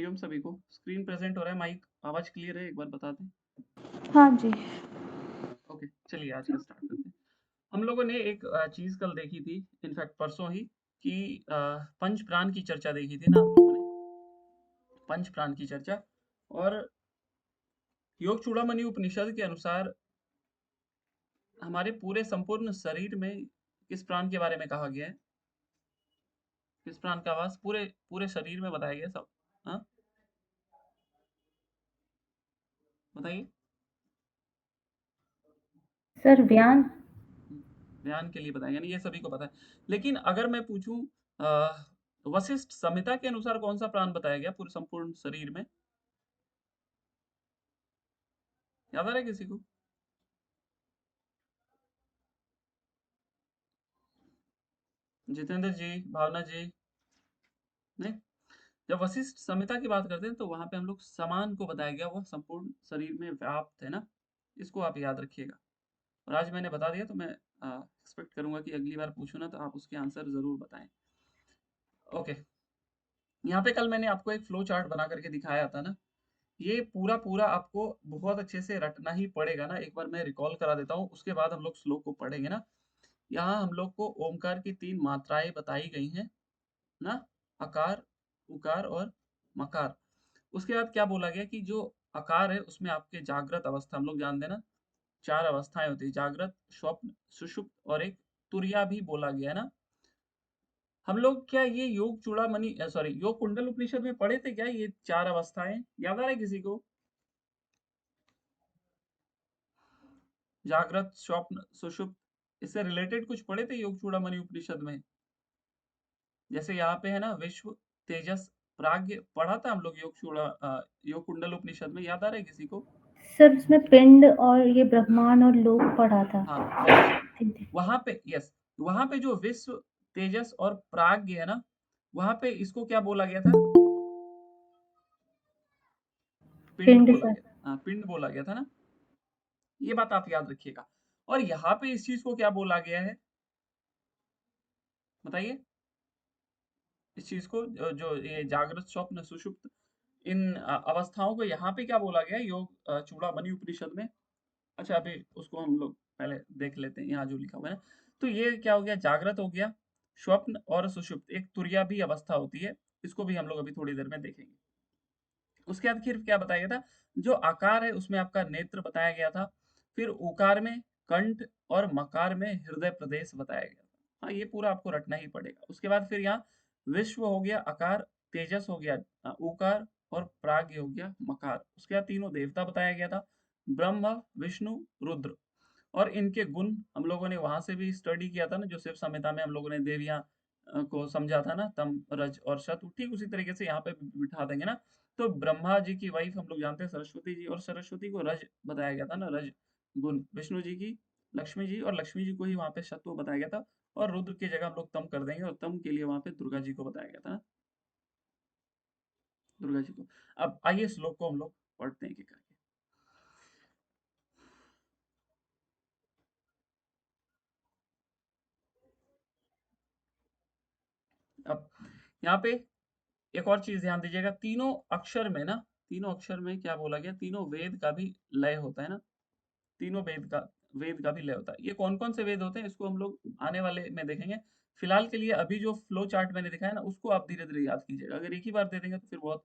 हरिओम सभी को। Screen present हो रहा है, माइक आवाज क्लियर है, एक बार बता दें। हाँ जी। ओके, चलिए आज का स्टार्ट करते हैं। हम लोगों ने एक चीज कल देखी थी, इनफैक्ट परसों ही, कि पंच प्राण की चर्चा देखी थी ना हम लोगों ने, पंच प्राण की चर्चा। और योग चूड़ामणि उपनिषद के अनुसार हमारे पूरे संपूर्ण शरीर में किस प्राण के बारे में कहा गया है, किस प्राण का वास पूरे पूरे शरीर में बताया गया सब। हाँ, बताइए। सर व्यान। ध्यान के लिए बताएंगे ना, ये सभी को पता है। लेकिन अगर मैं पूछूं, वशिष्ठ संहिता के अनुसार कौन सा प्राण बताया गया पूरे संपूर्ण शरीर में, याद आ रहा है किसी को? जितेंद्र जी, भावना जी, नहीं। जब वशिष्ठ संहिता की बात करते हैं तो वहां पे हम लोग समान को बताया गया, वह संपूर्ण शरीर में व्याप्त है ना। इसको आप याद रखिएगा। और आज मैंने बता दिया तो मैं एक्सपेक्ट करूंगा कि अगली बार पूछूं ना तो आप उसके आंसर जरूर बताएं। ओके, यहाँ पे कल मैंने आपको एक फ्लो चार्ट बना करके दिखाया था ना, ये पूरा पूरा आपको बहुत अच्छे से रटना ही पड़ेगा ना। एक बार मैं रिकॉल करा देता हूँ, उसके बाद हम लोग श्लोक को पढ़ेंगे ना। यहाँ हम लोग को ओमकार की 3 मात्राएं बताई गई हैं ना, अकार, उकार और मकार। उसके बाद क्या बोला गया कि जो अकार है उसमें आपके जागृत अवस्था, हम लोग जानते हैं ना 4 अवस्थाएं होती है, जागृत, स्वप्न, सुषुप्त और एक तुरिया भी बोला गया है ना। हम लोग क्या ये योग चूड़ामणि सॉरी योग कुंडल उपनिषद में पढ़े थे क्या ये 4 अवस्थाएं, याद आ रहा है किसी को? जागृत, स्वप्न, सुषुप्त, इससे रिलेटेड कुछ पढ़े थे योग चूड़ामणि उपनिषद में? जैसे यहाँ पे है ना विश्व, तेजस, प्राग्ञ पढ़ा था हम लोग योग कुंडल उपनिषद में, याद आ रहा है किसी को? सर उसमें पिंड और ये ब्रह्मांड और लोक पढ़ा था। हाँ, बहुत सही। ठीक वहां पे यस, वहां पे जो विश्व, तेजस और प्राग्ञ है ना, वहां पे इसको क्या बोला गया था? पिंड पिंड बोला सर। गया, हाँ पिंड बोला गया था ना। ये बात आप याद रखिएगा। और यहाँ पे इस चीज को क्या बोला गया है, बताइए। इस चीज को जो ये जागृत, स्वप्न, सुषुप्त, इन अवस्थाओं को यहाँ पे क्या बोला गया है योग चूड़ामणि उपनिषद में? अच्छा, अभी उसको हम लोग पहले देख लेते हैं, यहाँ जो लिखा हुआ है ना। तो ये क्या हो गया, जागृत हो गया, स्वप्न और सुषुप्त, एक तुरिया भी अवस्था होती है, इसको भी हम लोग अभी थोड़ी देर में देखेंगे। उसके बाद फिर क्या बताया गया था, जो आकार है उसमें आपका नेत्र बताया गया था, फिर उकार में कंठ और मकार में हृदय प्रदेश बताया गया था। हाँ, ये पूरा आपको रटना ही पड़ेगा। उसके बाद फिर यहाँ विश्व हो गया आकार, तेजस हो गया उकार और प्राग्ञ हो गया मकार। उसके बाद तीनों देवता बताया गया था, ब्रह्मा, विष्णु, रुद्र। और इनके गुण हम लोगों ने वहां से भी स्टडी किया था ना, जो शिव संहिता में हम लोगों ने देवियां को समझा था ना, तम, रज और शतु। ठीक उसी तरीके से यहाँ पे भी बिठा देंगे ना। तो ब्रह्मा जी की वाइफ हम लोग जानते हैं सरस्वती जी, और सरस्वती को रज बताया गया था ना, रज गुण। विष्णु जी की लक्ष्मी जी, और लक्ष्मी जी को ही वहां पे सत्व बताया गया था। और रुद्र की जगह हम लोग तम कर देंगे, और तम के लिए वहां पे दुर्गा जी को बताया गया था ना, दुर्गा जी को। अब आइए श्लोक को हम लोग पढ़ते हैं, करके। अब यहाँ पे एक और चीज ध्यान दीजिएगा, तीनों अक्षर में ना, तीनों अक्षर में क्या बोला गया, तीनों वेद का भी लय होता है ना। तीनों वेद का भी लय होता है। ये कौन कौन से वेद होते हैं इसको हम लोग आने वाले में देखेंगे। फिलहाल के लिए अभी जो फ्लो चार्ट मैंने दिखाया ना, उसको आप धीरे धीरे याद कीजिएगा। अगर एक ही बार दे देंगे तो फिर बहुत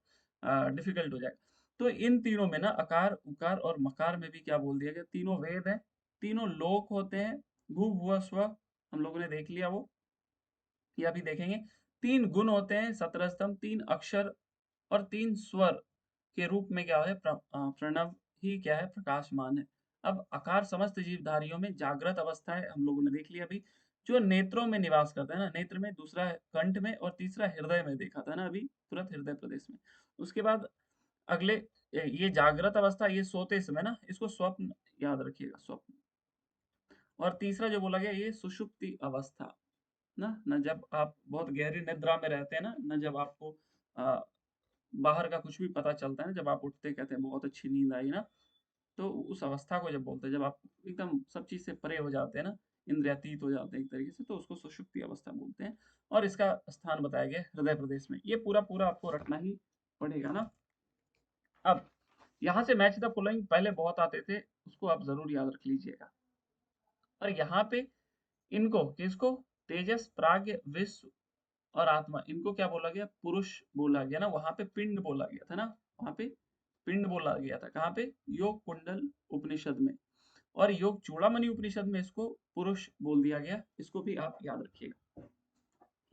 डिफिकल्ट हो जाएगा। तो इन तीनों में ना, अकार, उकार और मकार में भी क्या बोल दिया गया, तीनों वेद हैं, तीनों लोक होते हैं। भू भुव स्व हम लोगों ने देख लिया वो, ये अभी देखेंगे। 3 गुण होते हैं, 17 स्तंभ, 3 अक्षर और 3 स्वर के रूप में क्या है, प्रणव ही क्या है, प्रकाशमान है। अब आकार समस्त जीवधारियों में जागृत अवस्था है, हम लोगों ने देख लिया अभी। जो नेत्रों में निवास करता है ना, नेत्र में, दूसरा है कंठ में, और तीसरा हृदय में देखा था ना अभी, तुरंत हृदय प्रदेश में। उसके बाद अगले ये जागृत अवस्था, ये सोते समय ना, इसको स्वप्न याद रखिएगा, स्वप्न। और तीसरा जो बोला गया ये सुषुप्ति अवस्था ना, न जब आप बहुत गहरी निद्रा में रहते हैं ना, न जब आपको आ, बाहर का कुछ भी पता चलता है ना, जब आप उठते कहते हैं बहुत अच्छी नींद आई ना, तो उस अवस्था को जब बोलते हैं, जब आप एकदम सब चीज से परे हो जाते हैं ना, इंद्रियातीत हो जाते हैं एक तरीके से, तो उसको सुषुप्ति अवस्था बोलते हैं। और इसका स्थान बताया गया है हृदय प्रदेश में। ये पूरा पूरा आपको रटना ही पड़ेगा ना। अब यहाँ से मैच द फॉलोइंग पहले बहुत आते थे, उसको आप ज़रूर याद रख लीजिएगा। और यहाँ पे इनको किसको, तेजस, प्राग्ञ, विश्व और आत्मा, इनको क्या बोला गया, पुरुष बोला गया ना। वहां पे पिंड बोला गया था ना, वहां पे पिंड बोला गया था। कहाँ पे, योग कुंडल उपनिषद में। और योग चूड़ामणि उपनिषद में इसको पुरुष बोल दिया गया। इसको भी आप याद रखिएगा।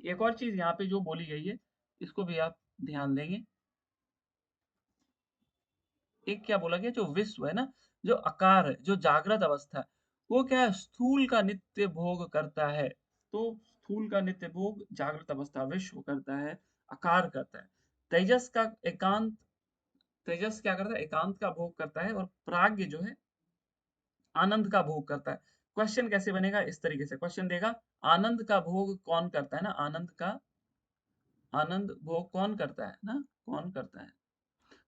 एक और चीज यहाँ पे जो बोली गई है, इसको भी आप ध्यान देंगे। एक क्या बोला गया, जो विश्व है ना, जो आकार है, जो जागृत अवस्था है, वो क्या है, स्थूल का नित्य भोग करता है। तो स्थूल का नित्य भोग जागृत अवस्था विश्व करता है, आकार करता है। तेजस का एकांत, तेजस क्या करता है, एकांत का भोग करता है। और प्राग्ञ जो है आनंद का भोग करता है। क्वेश्चन कैसे बनेगा, इस तरीके से क्वेश्चन देगा, आनंद का भोग कौन करता है ना, आनंद का, आनंद भोग कौन करता है ना, कौन करता है,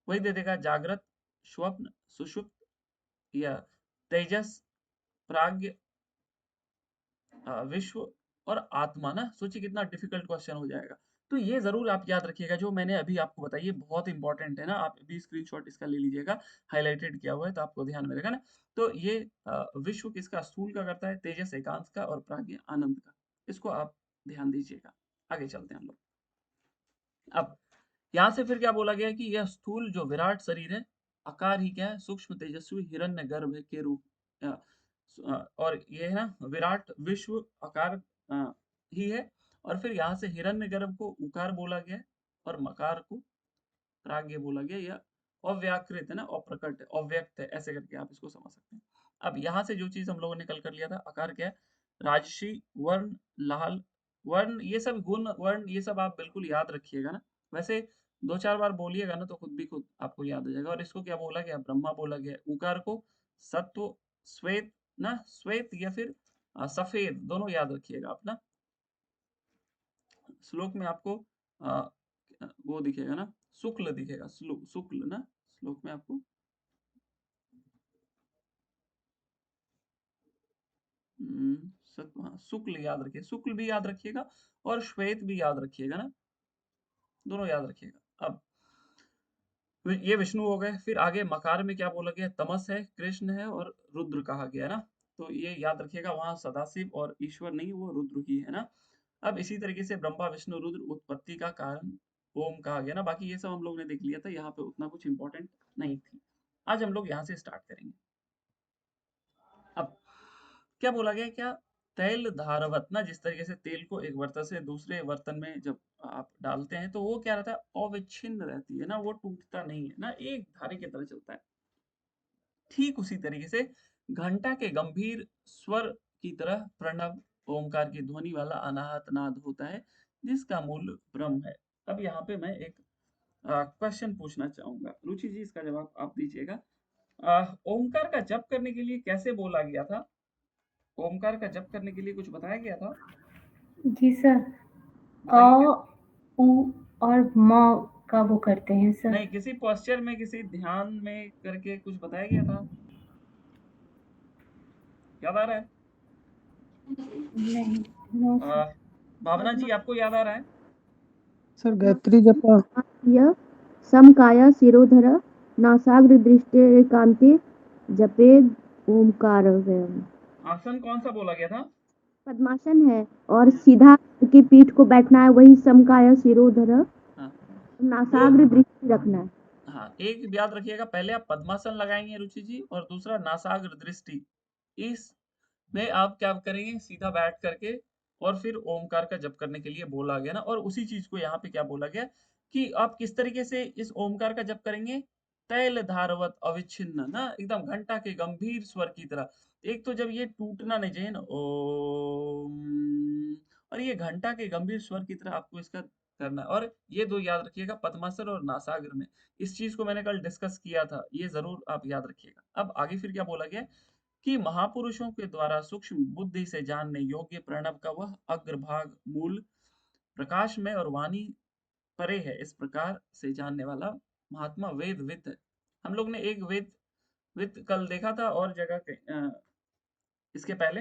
वही दे देगा, जागृत, स्वप्न, सुषुप्त, या तेजस, प्राग्ञ, विश्व और आत्मा ना। सोचिए कितना डिफिकल्ट क्वेश्चन हो जाएगा। तो ये जरूर आप याद रखिएगा, जो मैंने अभी आपको बताई है बहुत इंपॉर्टेंट है ना। आप भी स्क्रीनशॉट इसका ले लीजिएगा, हाईलाइटेड किया हुआ है तो आपको ध्यान में रहेगा ना। तो ये विश्व किसका, स्थूल का करता है, तेजस एकांत का, और प्राज्ञ आनंद का। इसको आप ध्यान दीजिएगा। आगे चलते हैं हम लोग। अब यहाँ से फिर क्या बोला गया है कि यह स्थूल जो विराट शरीर है, आकार ही क्या है, सूक्ष्म तेजस्वी हिरण्य गर्भ के रूप, और ये है ना विराट विश्व आकार ही है। और फिर यहाँ से हिरण्य गर्भ को उकार बोला गया है, और मकार को प्राज्ञ बोला गया। या अव्याकृत है ना, अप्रकट है, अव्यक्त है, ऐसे करके आप इसको समझ सकते हैं। अब यहाँ से जो चीज हम लोगों ने कल कर लिया था, आकार क्या है, राजसी, वर्ण, लाल, वर्ण, ये सब गुण वर्ण, ये सब आप बिल्कुल याद रखिएगा ना। वैसे दो चार बार बोलिएगा ना तो खुद भी खुद आपको याद हो जाएगा। और इसको क्या बोला गया, ब्रह्मा बोला गया। उकार को सत्व, श्वेत ना, श्वेत या फिर सफेद, दोनों याद रखिएगा आप ना। श्लोक में आपको वो दिखेगा ना, शुक्ल दिखेगा, शुक्ल ना, श्लोक में आपको शुक्ल याद रखिए, शुक्ल भी याद रखिएगा और श्वेत भी याद रखिएगा ना, दोनों याद रखिएगा। अब ये विष्णु हो गए। फिर आगे मकार में क्या बोला गया, तमस है, कृष्ण है और रुद्र कहा गया है ना। तो ये याद रखिएगा, वहां सदाशिव और ईश्वर नहीं, वो रुद्र ही है ना। अब इसी तरीके से ब्रह्मा विष्णु रुद्र उत्पत्ति का कारण ओम कहा गया ना। बाकी ये सब हम लोग ने देख लिया था, यहाँ पे उतना कुछ इंपॉर्टेंट नहीं थी। आज हम लोग यहाँ से स्टार्ट करेंगे। अब क्या बोला गया, क्या तैल धारवत ना, जिस तरीके से तेल को एक बर्तन से दूसरे बर्तन में जब आप डालते हैं तो वो क्या रहता है, अविच्छिन्न रहती है ना, वो टूटता नहीं है ना, एक धारे की तरह चलता है। ठीक उसी तरीके से घंटा के गंभीर स्वर की तरह प्रणव ओमकार की ध्वनि वाला अनाहत नाद होता है, जिसका मूल ब्रह्म है। अब यहाँ पे मैं एक क्वेश्चन पूछना चाहूंगा, रुचि जी इसका जवाब आप दीजिएगा। ओमकार का जप करने के लिए कैसे बोला गया था, ओमकार का जप करने के लिए कुछ बताया गया था, जी सर। अ, बताइए क्या। उ और म का वो करते हैं सर। नहीं, किसी पोस्चर में, किसी ध्यान में करके कुछ बताया गया था, याद आ रहा है। नहीं, नो आ, सर। भावना जी आपको याद आ रहा है। सर गायत्री जपा। यः समकाया शिरोधर नासाग्रदृष्टेकान्ते जपेद ओमकारम्। आसन कौन सा बोला गया था, पद्मासन है और सीधा करके पीठ को बैठना है, वही समकाया शिरोधर, हाँ तो नासाग्र दृष्टि रखना है। हाँ, एक याद रखिएगा, पहले आप पद्मासन लगाएंगे रुचि जी, और दूसरा नासाग्र दृष्टि। इस में आप क्या करेंगे, सीधा बैठ करके, और फिर ओमकार का जप करने के लिए बोला गया ना। और उसी चीज को यहाँ पे क्या बोला गया कि आप किस तरीके से इस ओमकार का जप करेंगे, तैल धारवत अविच्छिन्न ना, एकदम घंटा के गंभीर स्वर की तरह। एक तो जब ये टूटना नहीं चाहिए ना, ओम, और ये घंटा के गंभीर स्वर की तरह आपको इसका करना है। और ये दो याद रखिएगा, पद्मासन और नासाग्र में। इस चीज को मैंने कल डिस्कस किया था, ये जरूर आप याद रखिएगा। अब आगे फिर क्या बोला गया कि महापुरुषों के द्वारा सूक्ष्म बुद्धि से जानने योग्य प्रणव का वह अग्रभाग मूल प्रकाश में और वाणी परे है, इस प्रकार से जानने वाला महात्मा वेद विद है। हम लोग ने एक वेद विद कल देखा था, और जगह इसके पहले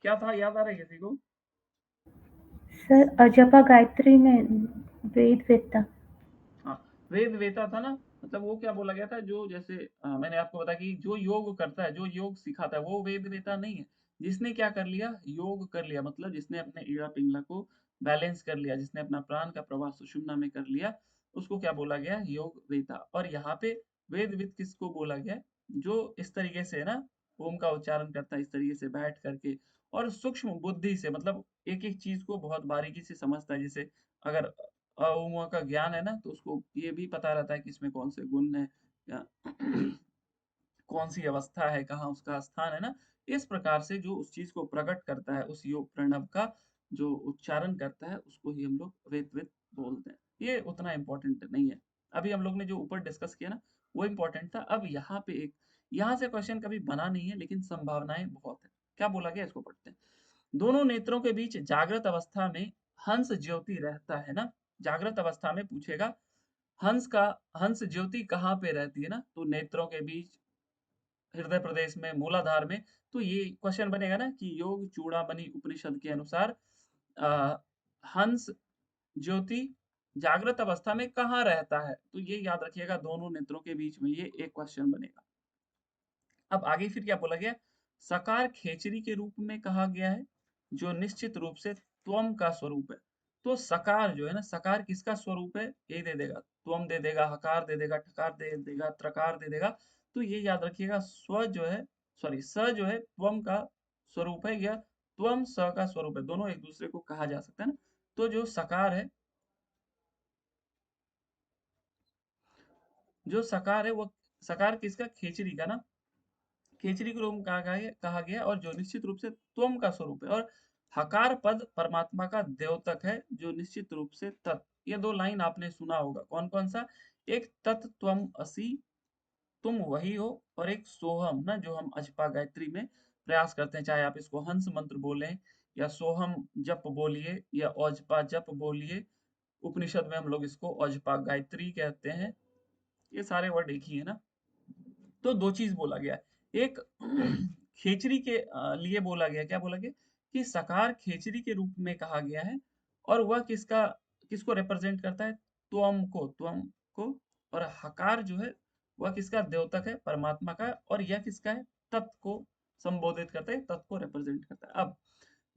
क्या था, याद आ रहा है किसी को। सर, जपा गायत्री में वेद वेत्ता। हाँ, वेद वेता था ना, मतलब वो क्या बोला गया था, जो जैसे मैंने आपको बताया कि जो योग करता है, जो योग सिखाता है, वो वेद वेता नहीं है। जिसने क्या कर लिया, योग कर लिया, मतलब जिसने अपने ईड़ा पिंगला को बैलेंस कर लिया, जिसने अपना प्राण का प्रवाह सुषुम्ना में कर लिया, उसको क्या बोला गया, योग वेता। और यहाँ पे वेदविद किसको बोला गया है? जो इस तरीके से ना ओम का उच्चारण करता है, इस तरीके से बैठ करके, और सूक्ष्म बुद्धि से, मतलब एक एक चीज को बहुत बारीकी से समझता है। जैसे अगर अ का ज्ञान है ना, तो उसको ये भी पता रहता है कि इसमें कौन से गुण है, या कौन सी अवस्था है, कहाँ उसका स्थान है ना। इस प्रकार से जो उस चीज को प्रकट करता है, उस योग प्रणव का जो उच्चारण करता है, उसको ही हम लोग वेद बोलते हैं। ये उतना इम्पोर्टेंट नहीं है। अभी हम लोग ने जो ऊपर डिस्कस किया ना, वो इम्पोर्टेंट था। अब यहाँ पे एक, यहाँ से क्वेश्चन कभी बना नहीं है, लेकिन संभावनाएं बहुत है। क्या बोला गया, इसको पढ़ते हैं। दोनों नेत्रों के बीच जागृत अवस्था में हंस ज्योति रहता है ना। जागृत अवस्था में पूछेगा, हंस का, हंस ज्योति कहाँ पे रहती है ना, तो नेत्रों के बीच, हृदय प्रदेश में, मूलाधार में। तो ये क्वेश्चन बनेगा ना कि योग चूड़ामणि उपनिषद के अनुसार आ, हंस ज्योति जागृत अवस्था में कहाँ रहता है, तो ये याद रखिएगा, दोनों नेत्रों के बीच में, ये एक क्वेश्चन बनेगा। अब आगे फिर क्या बोला गया, सकार खेचरी के रूप में कहा गया है, जो निश्चित रूप से त्वम का स्वरूप है। तो सकार जो है ना, सकार किसका स्वरूप है, ये दे देगा, त्वम दे देगा, हकार दे देगा, ठकार दे देगा, त्रकार दे देगा। तो ये याद रखिएगा, स्व जो है, सॉरी, स जो है त्वम का स्वरूप है, या त्वम स का स्वरूप है, दोनों एक दूसरे को कहा जा सकता है ना। तो जो सकार है, जो सकार है, वो सकार किसका, खेचरी का ना। खेचरी के रूप में कहा गया, और जो निश्चित रूप से त्वम का स्वरूप है। और हकार पद परमात्मा का द्योतक है, जो निश्चित रूप से तत्। ये दो लाइन आपने सुना होगा, कौन कौन सा, एक तत् त्वम असि, तुम वही हो, और एक सोहम ना, जो हम अजपा गायत्री में प्रयास करते हैं, चाहे आप इसको हंस मंत्र बोलें, या सोहम जप बोलिए, या औजपा जप बोलिए। उपनिषद में हम लोग इसको औजपा गायत्री कहते हैं। ये सारे वर्ड एक ही है ना। तो दो चीज बोला गया है, एक खेचरी के लिए बोला गया, क्या बोला गया, कि सकार खेचरी के रूप में कहा गया है, और वह किसका, किसको रिप्रेजेंट करता है, त्वम को, त्वम को। और हकार जो है, वह किसका द्योतक है, परमात्मा का। और यह किसका है, तत् को संबोधित करता है, तत् को रिप्रेजेंट करता है। अब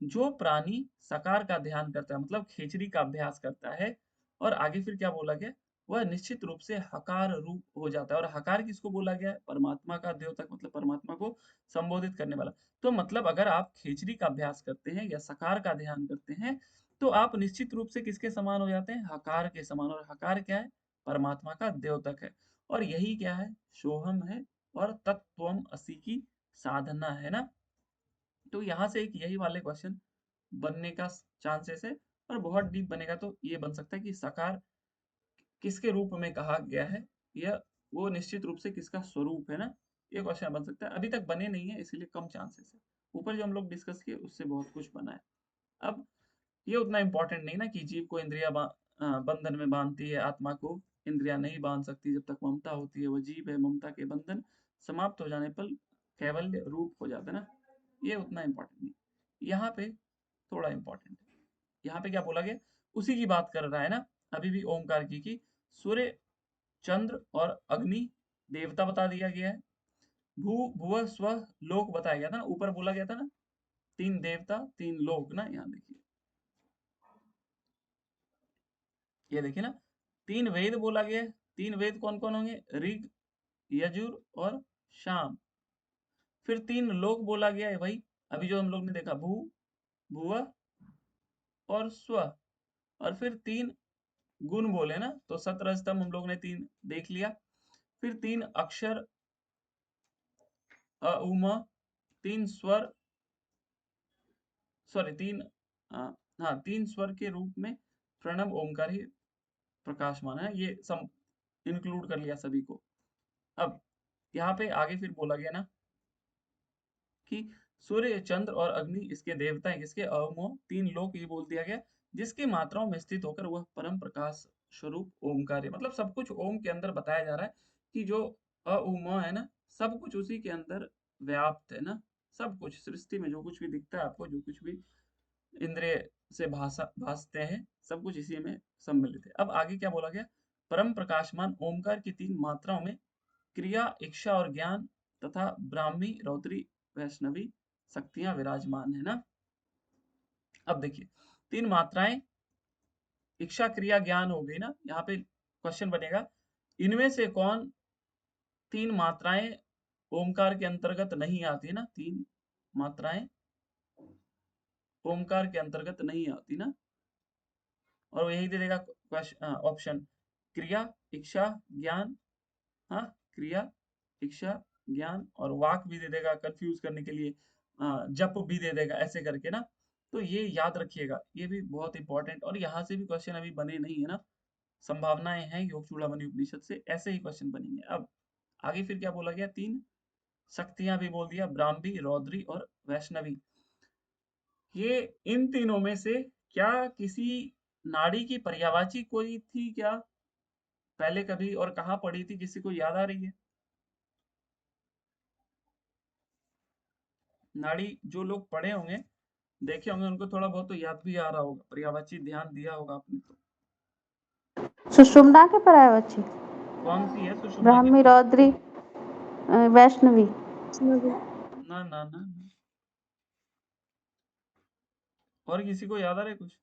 जो प्राणी सकार का ध्यान करता है, मतलब खेचरी का अभ्यास करता है, और आगे फिर क्या बोला गया, वह निश्चित रूप से हकार रूप हो जाता है। और हकार किसको बोला गया है, परमात्मा का द्योतक, मतलब परमात्मा को संबोधित करने वाला। तो मतलब अगर आप खेचरी का अभ्यास करते हैं, या सकार का ध्यान करते हैं, तो आप निश्चित रूप से किसके समान हो जाते हैं, हकार के समान। और हकार क्या है, परमात्मा का द्योतक है। और यही क्या है, सोहम है, और तत्त्वम असि की साधना है ना। तो यहाँ से एक यही वाले क्वेश्चन बनने का चांसेस है। और बहुत डीप बनेगा तो ये बन सकता है कि सकार किसके रूप में कहा गया है, या वो निश्चित रूप से किसका स्वरूप है ना। ये क्वेश्चन बन सकता है, अभी तक बने नहीं है, इसीलिए कम चांसेस है। ऊपर जो हम लोग डिस्कस किए, उससे बहुत कुछ बना है। अब ये उतना इंपॉर्टेंट नहीं ना, कि जीव को इंद्रिया बंधन में बांधती है, आत्मा को इंद्रिया नहीं बांध सकती। जब तक ममता होती है, वो जीव है, ममता के बंधन समाप्त हो जाने पर कैवल्य रूप हो जाता है ना। ये उतना इंपॉर्टेंट नहीं, यहाँ पे थोड़ा इंपॉर्टेंट है। यहाँ पे क्या बोला गया, उसी की बात कर रहा है ना, अभी भी ओमकार की, सूर्य, चंद्र और अग्नि देवता बता दिया गया है। भुव स्व लोक बताया गया था ना, ऊपर बोला गया था ना, तीन देवता तीन लोक ना। यहाँ देखिए, ये देखिए ना, तीन वेद बोला गया है। तीन वेद कौन कौन होंगे, ऋग, यजुर और शाम। फिर तीन लोक बोला गया है भाई, अभी जो हम लोग ने देखा, भुव और स्व। और फिर तीन गुण बोले ना, तो सत्रह स्तंभ हम लोग ने तीन देख लिया। फिर तीन अक्षर, अ उ म, तीन स्वर, सॉरी तीन, हाँ, तीन स्वर के रूप में प्रणव ओमकार ही प्रकाशमान है। ये सम इंक्लूड कर लिया सभी को। अब यहाँ पे आगे फिर बोला गया ना, कि सूर्य, चंद्र और अग्नि इसके देवता हैं, किसके, अवमो, तीन लोक, ये बोल दिया गया, जिसकी मात्राओं में स्थित होकर वह परम प्रकाश स्वरूप ओमकार है। मतलब सब कुछ ओम के अंदर बताया जा रहा है, कि जो अ उ म है ना, सब कुछ उसी के अंदर व्याप्त है ना। सब कुछ सृष्टि में जो कुछ भी दिखता है आपको, जो कुछ भी इंद्रिय से भासते हैं, सब कुछ इसी में सम्मिलित है। अब आगे क्या बोला गया, परम प्रकाशमान ओमकार की 3 मात्राओं में क्रिया, इच्छा और ज्ञान तथा ब्राह्मी, रौद्री, वैष्णवी शक्तियां विराजमान है ना। अब देखिए 3 मात्राएं, इच्छा, क्रिया, ज्ञान हो गई ना। यहाँ पे क्वेश्चन बनेगा, इनमें से कौन 3 मात्राएं ओमकार के अंतर्गत नहीं आती ना। 3 मात्राएं ओमकार के अंतर्गत नहीं आती ना। और यही दे देगा ऑप्शन, क्रिया, इच्छा, ज्ञान। हाँ, क्रिया, इच्छा, ज्ञान और वाक भी दे देगा कंफ्यूज करने के लिए, जप भी दे देगा ऐसे करके ना। तो ये याद रखिएगा, ये भी बहुत इंपॉर्टेंट, और यहाँ से भी क्वेश्चन अभी बने नहीं है ना। संभावनाएं हैं योग चूड़ामणि उपनिषद से ऐसे ही क्वेश्चन बनेंगे। अब आगे फिर क्या बोला गया, 3 शक्तियां भी बोल दिया, ब्राह्मी, रौद्री और वैष्णवी। ये इन तीनों में से क्या किसी नाड़ी की पर्यायवाची कोई थी क्या पहले कभी, और कहाँ पढ़ी थी, किसी को याद आ रही है? नाड़ी जो लोग पढ़े होंगे, देखे होंगे, उनको थोड़ा बहुत तो याद भी आ रहा होगा, पर्यायवाची ध्यान दिया होगा आपने तो। सुषुम्ना के पर्यायवाची कौन सी है सुषुम्ना की? ब्राह्मी, रौद्री, वैष्णवी। ना ना ना ना। और किसी को याद आ रहा है कुछ?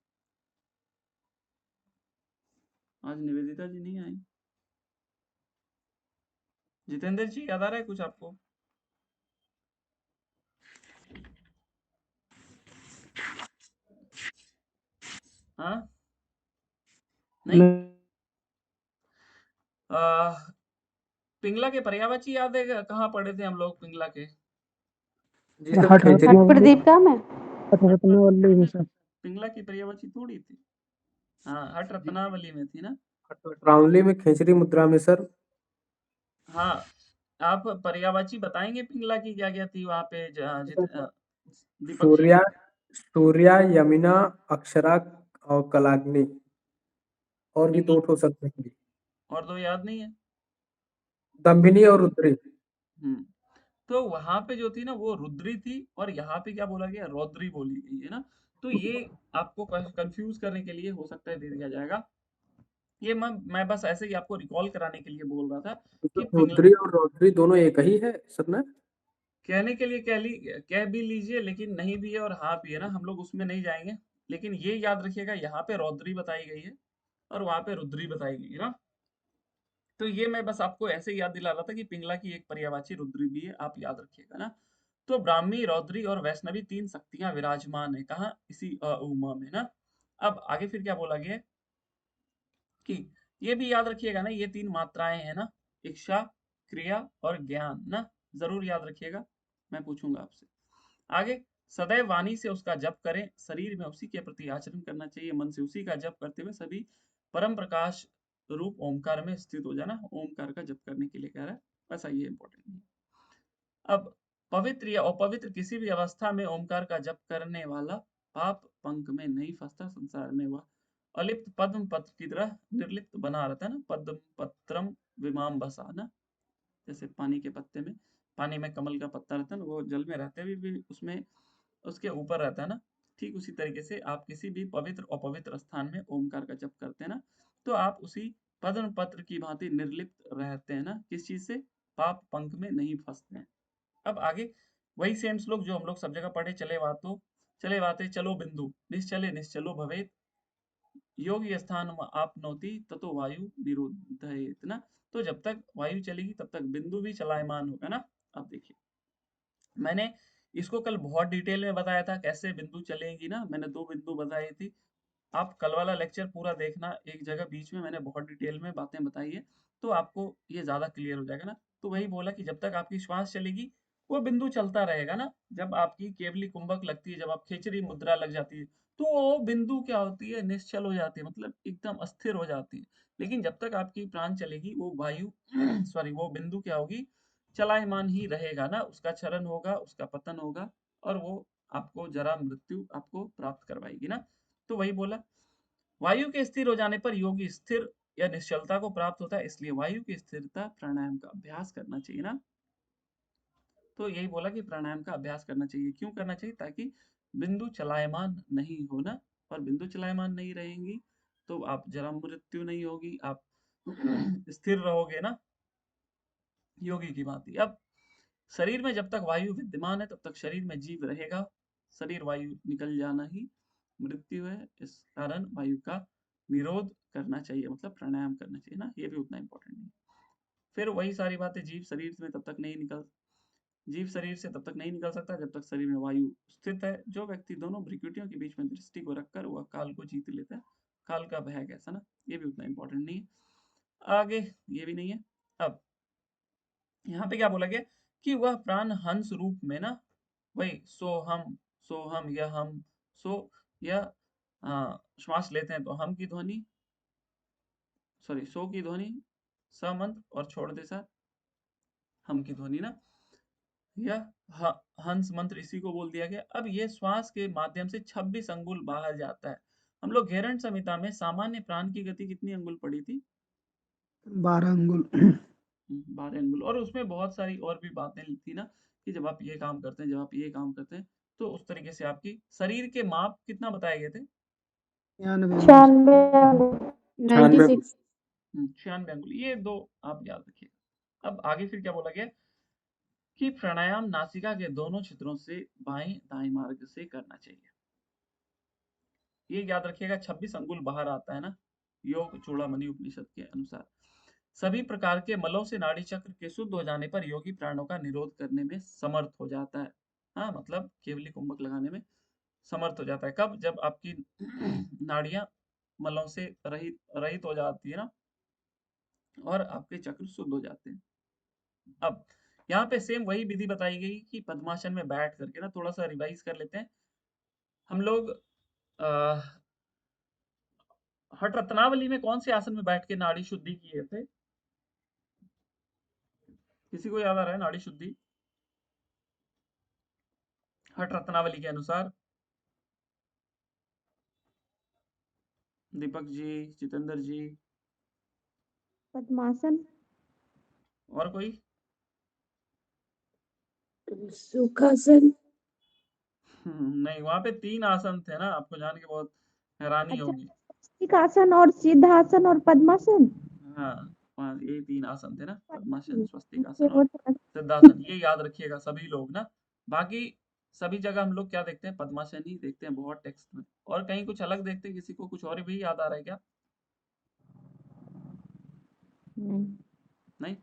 आज निवेदिता जी नहीं आई। जितेंद्र जी याद आ रहा है कुछ आपको? हाँ, नहीं। पिंगला के पर्यायवाची याद है? कहाँ पढ़े थे हम लोग पिंगला के? जी सर, हट खिचड़ी हट प्रदीप का में रत्नावली में सर। पिंगला की पर्यायवाची थोड़ी थी। हाँ, हट रत्नावली में थी ना। रावली में खिचड़ी मुद्रा में सर। हाँ, आप पर्यायवाची बताएंगे पिंगला की क्या क्या थी वहां पे? दीपक जी। सूर्या, सूर्या, यमुना, अक्षरा और कलाग्नि। और भी 2 हो सकते हैं, और 2 याद नहीं है? दंभिनी और रुद्री। हम्म। तो वहां पे जो थी ना वो रुद्री थी, और यहाँ पे क्या बोला गया, रौद्री बोली गई है ना। तो ये आपको कंफ्यूज करने के लिए हो सकता है दे दिया जाएगा। ये मैं बस ऐसे ही आपको रिकॉल कराने के लिए बोल रहा था कि रुद्री और रौद्री दोनों एक ही है सर ना। कहने के लिए कह भी लीजिए, लेकिन नहीं भी है और हाँ भी है ना, हम लोग उसमें नहीं जाएंगे। लेकिन ये याद रखिएगा, यहाँ पे रौद्री बताई गई है और वहां पे रुद्री बताई गई है ना। तो ये मैं बस आपको ऐसे ही याद दिला रहा था कि पिंगला की एक पर्यायवाची रुद्री भी है, आप याद रखिएगा ना। तो ब्राह्मी, रौद्री और वैष्णवी 3 शक्तियां विराजमान है कहाँ, इसी उमा में ना। अब आगे फिर क्या बोला गया है कि ये भी याद रखिएगा ना, ये 3 मात्राएं हैं ना, इच्छा, क्रिया और ज्ञान ना। जरूर याद रखिएगा, मैं पूछूंगा आपसे आगे। सदैव वाणी से उसका जप करें, शरीर में उसी के प्रति आचरण करना चाहिए, मन से उसी का जप करते हुए सभी परम प्रकाश रूप ओमकार में स्थित हो जाना। ओमकार का जप करने के लिए कह रहा है, बस ये इंपॉर्टेंट नहीं है। अब पवित्र या अपवित्र किसी भी अवस्था में ओमकार का जप करने वाला पाप पंख में नहीं फंसता, संसार में वह अलिप्त पद्म पत्र की तरह निर्लिप्त बना रहता है ना। पद्म पत्रम विमाम बसा ना, जैसे पानी के पत्ते में, पानी में कमल का पत्ता रहता है ना, वो जल में रहते हुए भी उसमें उसके ऊपर रहता है ना। ठीक उसी तरीके से आप किसी भी पवित्र अपवित्र स्थान में ओमकार का जप करते हैं ना, तो आप उसी पद्म पत्र की भांति निर्लिप्त रहते हैं ना। किस चीज से? पाप पंख में नहीं फंसते हैं। अब आगे वही सेम श्लोक जो हम लोग सब जगह पढ़े, चले वाते चलो बिंदु, निश्चले निश्चलो भवेत, योगी स्थान आपनोति ततो वायु निरोधयेत ना। तो जब तक वायु चलेगी तब तक बिंदु भी चलायमान होगा ना। अब देखिए, मैंने इसको कल बहुत डिटेल में बताया था कैसे बिंदु चलेंगी ना, मैंने 2 बिंदु बताई थी। आप कल वाला लेक्चर पूरा देखना, एक जगह बीच में मैंने बहुत डिटेल में बातें बताई है, तो आपको ये ज्यादा क्लियर हो जाएगा ना। तो वही बोला कि जब तक आपकी श्वास चलेगी वो बिंदु चलता रहेगा ना। जब आपकी केवली कुंभक लगती है, जब आप खेचरी मुद्रा लग जाती है, तो वो बिंदु क्या होती है, निश्चल हो जाती है, मतलब एकदम अस्थिर हो जाती है। लेकिन जब तक आपकी प्राण चलेगी वो वायु सॉरी वो बिंदु क्या होगी, चलायमान ही रहेगा ना। उसका चरण होगा, उसका पतन होगा, और वो आपको जरा मृत्यु आपको प्राप्त करवाएगी ना। तो वही बोला, वायु के स्थिर हो जाने पर योगी स्थिर या निश्चलता को प्राप्त होता है, इसलिए वायु की स्थिरता प्राणायाम का अभ्यास करना चाहिए ना। तो यही बोला कि प्राणायाम का अभ्यास करना चाहिए। क्यों करना चाहिए? ताकि बिंदु चलायमान नहीं हो ना, और बिंदु चलायमान नहीं रहेंगी तो आप जरा मृत्यु नहीं होगी, आप स्थिर रहोगे ना, योगी की भांति। अब शरीर में जब तक वायु विद्यमान है तब तक शरीर में जीव रहेगा, शरीर वायु निकल जाना ही मृत्यु है, इस कारण वायु का निरोध करना चाहिए, मतलब प्राणायाम करना चाहिए ना, ये भी उतना इंपॉर्टेंट नहीं। फिर वही सारी बातें, जीव शरीर में तब तक नहीं निकल जीव शरीर से तब तक नहीं निकल सकता जब तक शरीर में वायु स्थित है। जो व्यक्ति दोनों भ्रिकुटियों के बीच में दृष्टि को रखकर वह काल को जीत लेता है, काल का भय कैसा ना, ये भी उतना इंपॉर्टेंट नहीं है। आगे ये भी नहीं है। अब यहाँ पे क्या बोला गया कि वह प्राण हंस रूप में ना, वही सोहम यह हम, सो यह श्वास लेते हैं तो हम की ध्वनि, सॉरी सो की ध्वनि, समंत और छोड़ते साथ हम की ध्वनि ना, यह हंस मंत्र इसी को बोल दिया गया। अब ये श्वास के माध्यम से 26 अंगुल बाहर जाता है। हम लोग घेरन संहिता में सामान्य प्राण की गति कितनी अंगुल पड़ी थी? 12 अंगुल। 12 अंगुल। और उसमें बहुत सारी और भी बातें थी ना, कि जब आप ये काम करते हैं, जब आप ये काम करते हैं, तो उस तरीके से आपकी शरीर के माप कितना बताए गए थे? 96 96 अंगुल। ये दो आप याद रखिएगा। अब आगे फिर क्या बोला गया कि प्राणायाम नासिका के दोनों छिद्रों से बाएं दाएं मार्ग से करना चाहिए। ये याद रखिएगा, 26 अंगुल बाहर आता है ना, योग चूड़ामणि उपनिषद के अनुसार। सभी प्रकार के मलों से नाड़ी चक्र के शुद्ध हो जाने पर योगी प्राणों का निरोध करने में समर्थ हो जाता है। हाँ, मतलब केवली कुंभक लगाने में समर्थ हो जाता है। कब? जब आपकी नाड़ियां मलों से रहित रहित हो जाती है ना, और आपके चक्र शुद्ध हो जाते हैं। अब यहाँ पे सेम वही विधि बताई गई कि पद्मासन में बैठ करके ना, थोड़ा सा रिवाइज कर लेते हैं हम लोग। हठ रत्नावली में कौन से आसन में बैठ के नाड़ी शुद्धि किए थे? किसी को याद आ रहा है नाड़ी शुद्धि हठ रत्नावली के अनुसार? दीपक जी, जितेंद्र जी, पद्मासन, और कोई? सुखासन। नहीं, वहां पे 3 आसन थे ना, आपको जान के बहुत हैरानी अच्छा, होगी। स्वस्तिकासन और सिद्धासन और पद्मासन। हाँ, वहाँ ये 3 आसन थे ना, पद्मासन, मुझे स्वस्तिकासन वो और समझ- सिद्धासन। ये याद रखिएगा सभी लोग ना। बाकी सभी जगह हम लोग क्या देखते हैं? पद्मासन ही देखते हैं बहुत टेक्स्ट में, और कहीं कुछ अलग देखते हैं। किसी को कुछ और भी याद आ रहा है क्या? नहीं। नहीं?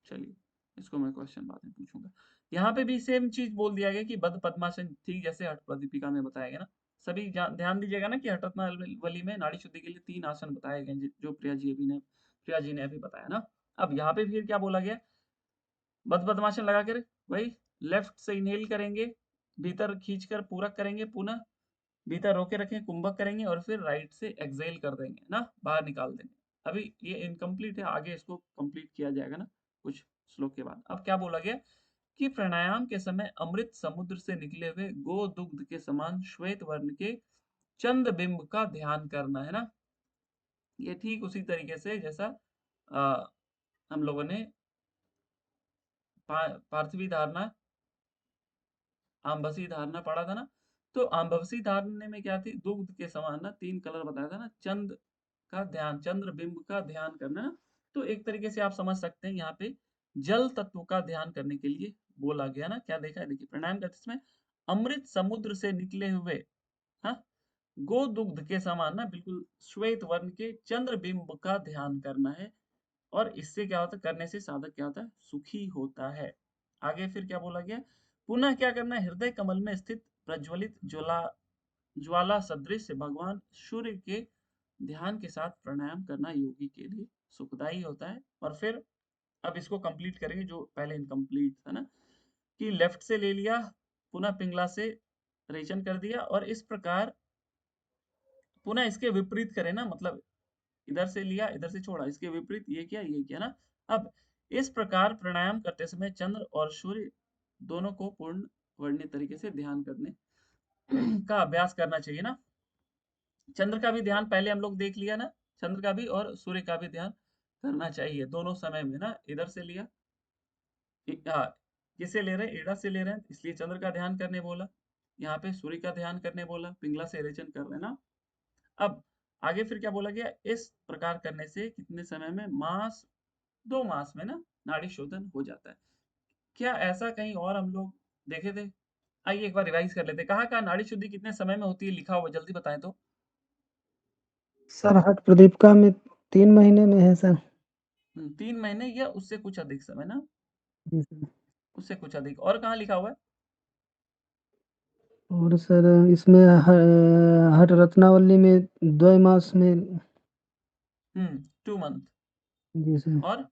चलिए, इसको मैं क्वेश्चन बाद में पूछूंगा। यहाँ पे भी सेम चीज बोल दिया गया कि बद्ध पद्मासन, ठीक जैसे हठ प्रदीपिका में बताया गया ना। सभी ध्यान दीजिएगा ना कि हठ रत्नावली में नाड़ी शुद्धि के लिए 3 आसन बताए गए, जो प्रिया जी ने अभी बताया ना। अब यहाँ पे फिर क्या बोला गया? बद्ध पद्मासन लगा कर वही लेफ्ट से इनहेल करेंगे, भीतर खींचकर पूरक करेंगे, पुनः भीतर रोके रखें, कुंभक करेंगे, और फिर राइट से एक्सेल कर देंगे ना, बाहर निकाल देंगे। अभी ये इनकम्प्लीट है, आगे इसको कंप्लीट किया जाएगा ना कुछ श्लोक के बाद। अब क्या बोला गया कि प्राणायाम के समय अमृत समुद्र से निकले हुए गो दुग्ध के समान श्वेत वर्ण के चंद बिंब का ध्यान करना है ना। ये ठीक उसी तरीके से जैसा हम लोगों ने पार्थिवी धारणा, आम्बसी धारणा पढ़ा था ना। तो आम्बसी धारणा में क्या थी? दुग्ध के समान ना, 3 कलर बताया था ना, चंद का ध्यान, चंद्र बिंब का ध्यान करना ना। तो एक तरीके से आप समझ सकते हैं यहाँ पे जल तत्व का ध्यान करने के लिए बोला गया ना। क्या देखा है? देखिए, प्राणायाम करते समय अमृत समुद्र से निकले हुए, हाँ, गो दुग्ध के समान ना, बिल्कुल श्वेत वर्ण के चंद्र बिंब का ध्यान करना है। और इससे क्या होता है? करने से साधक क्या होता है? सुखी होता है। आगे फिर क्या बोला गया? पुनः क्या करना है? हृदय कमल में स्थित प्रज्वलित ज्वाला सदृश भगवान सूर्य के ध्यान के साथ प्राणायाम करना योगी के लिए सुखदायी होता है। और फिर अब इसको कंप्लीट करेंगे, जो पहले इनकम्प्लीट था ना, कि लेफ्ट से ले लिया, पुनः पिंगला से रेचन कर दिया, और इस प्रकार पुनः इसके विपरीत करें ना, मतलब इधर से लिया, इधर से छोड़ा, इसके विपरीत ये किया ना। अब इस प्रकार प्राणायाम करते समय चंद्र और सूर्य दोनों को पूर्ण वर्णित तरीके से ध्यान करने का अभ्यास करना चाहिए ना। चंद्र का भी ध्यान पहले हम लोग देख लिया ना, चंद्र का भी और सूर्य का भी ध्यान करना चाहिए दोनों समय में ना। इधर से लिया, किससे ले रहे हैं? इड़ा से ले रहे हैं, इसलिए चंद्र का ध्यान करने बोला। यहाँ पे सूर्य का ध्यान करने बोला, पिंगला से रेचन कर लेना। अब आगे फिर क्या बोला गया, इस प्रकार करने से कितने समय में, 2 मास में ना नाड़ी शोधन हो जाता है। क्या ऐसा कहीं और हम लोग देखे थे? आइए एक बार रिवाइज कर लेते हैं। कहाँ नाड़ी शुद्धि कितने समय में होती है, लिखा हुआ जल्दी बताएं तो। सर हट प्रदीपिका में 3 महीने में है सर। 3 महीने या उससे कुछ अधिक समय ना, जी सर। उससे कुछ अधिक। और कहाँ लिखा हुआ है? और सर इसमें हट रत्नावली में 2 मास में। 2 मंथ। जी सर। और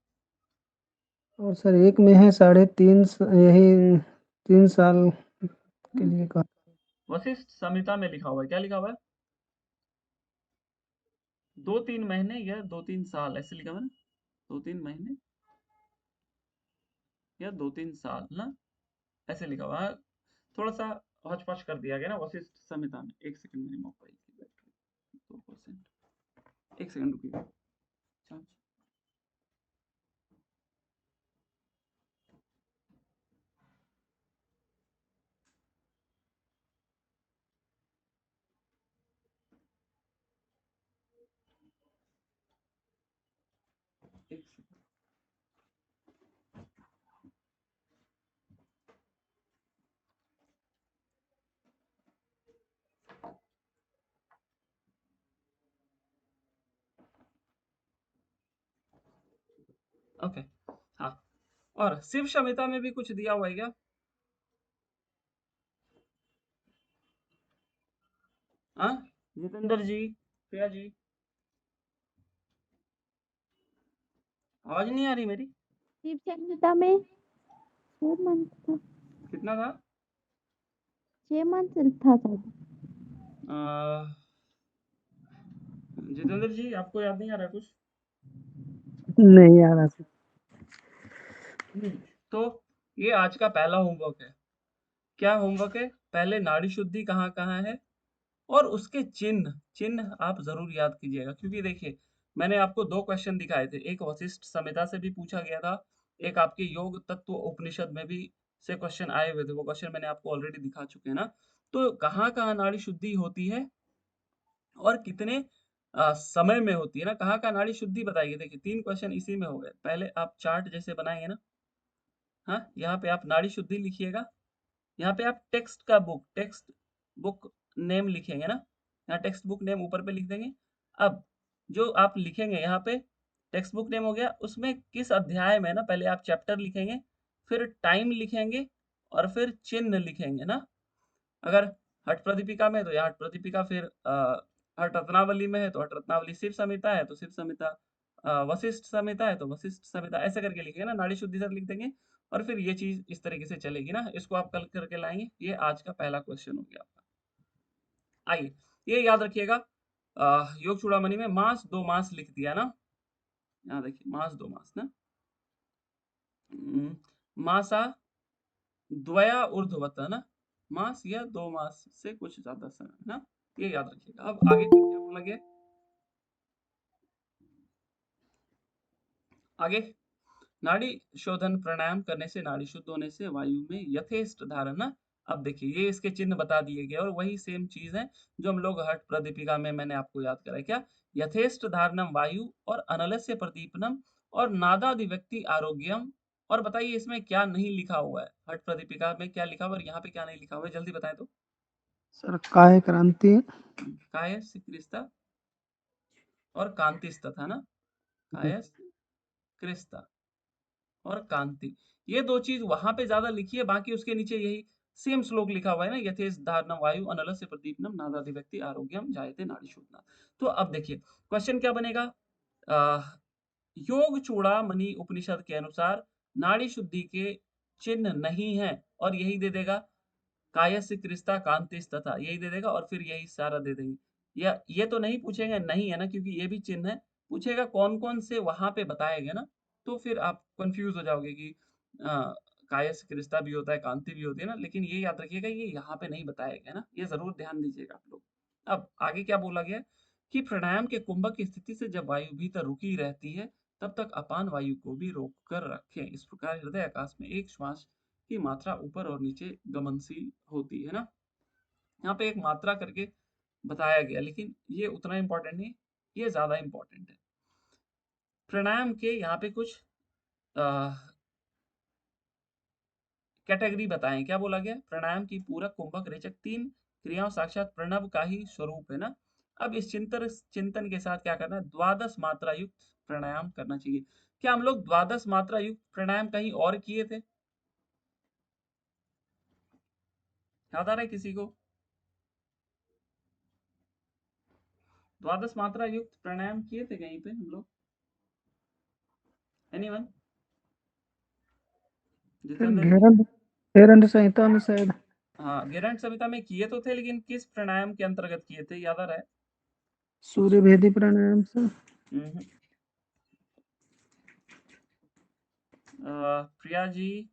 और सर एक में है 3.5 यही 3 साल के लिए कहा। वशिष्ठ संहिता में लिखा हुआ है, क्या लिखा हुआ है? 2-3 महीने या 2-3 साल, ऐसे लिखा हुआ है ना, 2-3 महीने या 2-3 साल ना, ऐसे लिखा हुआ है। थोड़ा सा हौच-पौच कर दिया गया ना वशिष्ठ संहिता में। 1 सेकंड मेरी मोबाइल की बैटरी 2%, 1 सेकंड रुकिए। चार्ज। एक सेकंड। ओके, हाँ। और शिव संहिता में भी कुछ दिया हुआ है क्या? हाँ, जितेंद्र जी, प्रिया जी, आवाज नहीं आ रही मेरी? शिव संहिता में 6 मंथ था, कितना था? 6 मंथ था शायद। जितेंद्र जी, आपको याद नहीं आ रहा कुछ? नहीं आ रहा सर। तो ये आज का पहला होमवर्क है। क्या होमवर्क है? पहले नाड़ी शुद्धि कहाँ कहाँ है और उसके चिन्ह चिन्ह आप जरूर याद कीजिएगा, क्योंकि देखिए मैंने आपको 2 क्वेश्चन दिखाए थे। एक वशिष्ठ संहिता से भी पूछा गया था, एक आपके योग तत्व उपनिषद में भी से क्वेश्चन आए हुए थे। वो क्वेश्चन मैंने आपको ऑलरेडी दिखा चुके हैं ना। तो कहाँ कहाँ नाड़ी शुद्धि होती है और कितने समय में होती है ना, कहाँ कहाँ नाड़ी शुद्धि बताइए। देखिए 3 क्वेश्चन इसी में हो गए। पहले आप चार्ट जैसे बनाएंगे ना, हाँ, यहाँ पे आप नाड़ी शुद्धि लिखिएगा। यहाँ पे आप टेक्स्ट बुक नेम लिखेंगे ना, यहाँ टेक्स्ट बुक नेम ऊपर पे लिख देंगे। अब जो आप लिखेंगे यहाँ पे टेक्स्ट बुक नेम हो गया, उसमें किस अध्याय में ना, पहले आप चैप्टर लिखेंगे, फिर टाइम लिखेंगे और फिर चिन्ह लिखेंगे ना। अगर हठ प्रदीपिका में तो यहाँ हठ प्रदीपिका, फिर हठ रत्नावली में है तो हठ रत्नावली, शिव संहिता है तो शिव संहिता, वशिष्ठ संहिता है तो वशिष्ठ संहिता, ऐसे करके लिखेंगे ना, नाड़ी शुद्धि सर लिख देंगे। और फिर ये चीज इस तरीके से चलेगी ना, इसको आप कल करके लाएंगे। ये आज का पहला क्वेश्चन हो गया आपका। आइए ये याद रखिएगा, योग चूड़ामणि में मास 2 मास लिख दिया ना, यहाँ देखिए मास 2 मास ना, मासा द्वया ऊर्ध्वत ना, मास या 2 मास से कुछ ज्यादा समय ना, ये याद रखिएगा। अब आगे फिर क्या बोला गया, आगे नाड़ी शोधन प्राणायाम करने से, नाड़ी शुद्ध होने से वायु में यथेष्ट धारण ना। अब देखिए ये इसके चिन्ह बता दिए गए और वही सेम चीज है जो हम लोग हठ प्रदीपिका में मैंने आपको याद कराया। क्या? यथेष्ट धारणम वायु और अनलस्य प्रदीपनम और नादादिव्यक्ति आरोग्यम। और बताइए इसमें क्या नहीं लिखा हुआ है, हठ प्रदीपिका में क्या लिखा हुआ है और यहाँ पे क्या नहीं लिखा हुआ है, जल्दी बताएं तो। सर काय क्रांति। काय क्रिस्ता और कांतिस तथा ना, काय क्रिस्ता और कांति, ये 2 चीज वहां पे ज्यादा लिखी है, बाकी उसके नीचे यही सेम श्लोक लिखा हुआ है ना, यथेष धारणम वायु अनलस्य प्रदीपनम नादादि व्यक्ति आरोग्यम जायते नाड़ी शोधना। तो अब देखिए क्वेश्चन क्या बनेगा, योग चूड़ामणि उपनिषद के अनुसार नाड़ी शुद्धि के चिन्ह नहीं है, और यही दे देगा कायस्य क्रिस्ता कांतिस तथा, यही दे देगा और फिर यही सारा दे देंगे। या ये तो नहीं पूछेंगे नहीं है ना, क्योंकि ये भी चिन्ह है। पूछेगा कौन कौन से वहां पे बताए गए ना, तो फिर आप कंफ्यूज हो जाओगे कि कायस्य क्रिस्ता भी होता है, कांति भी होती है ना, लेकिन ये याद रखिएगा ये यहाँ पे नहीं बताया गया ना, ये जरूर ध्यान दीजिएगा आप लोग। अब आगे क्या बोला गया कि प्राणायाम के कुंभक की स्थिति से जब वायु भीतर रुकी रहती है, तब तक अपान वायु को भी रोक कर रखें। इस प्रकार हृदय आकाश में एक श्वास की मात्रा ऊपर और नीचे गमनशील होती है ना। यहाँ पे एक मात्रा करके बताया गया, लेकिन ये उतना इंपॉर्टेंट नहीं, ये ज्यादा इंपॉर्टेंट है। प्राणायाम के यहाँ पे कुछ कैटेगरी बताएं। क्या बोला गया? प्राणायाम की पूरक, कुंभक, रेचक, तीन क्रियाओं साक्षात प्रणव का ही स्वरूप है ना। अब इस चिंतन के साथ क्या करना है? द्वादश मात्रा युक्त प्राणायाम करना चाहिए। क्या हम लोग द्वादश मात्रा युक्त प्राणायाम कहीं और किए थे? याद आ रहा है किसी को? द्वादश मात्रा युक्त प्राणायाम किए थे कहीं पे हम लोग? एनीवन? जितेंद्र जी? घेरन घेरन संहिता में शायद हाँ, गिरंट संहिता में किए तो थे, लेकिन किस प्राणायाम के अंतर्गत किए थे, याद आ रहा है? सूर्य भेदी प्राणायाम से। हम्म। प्रिया जी,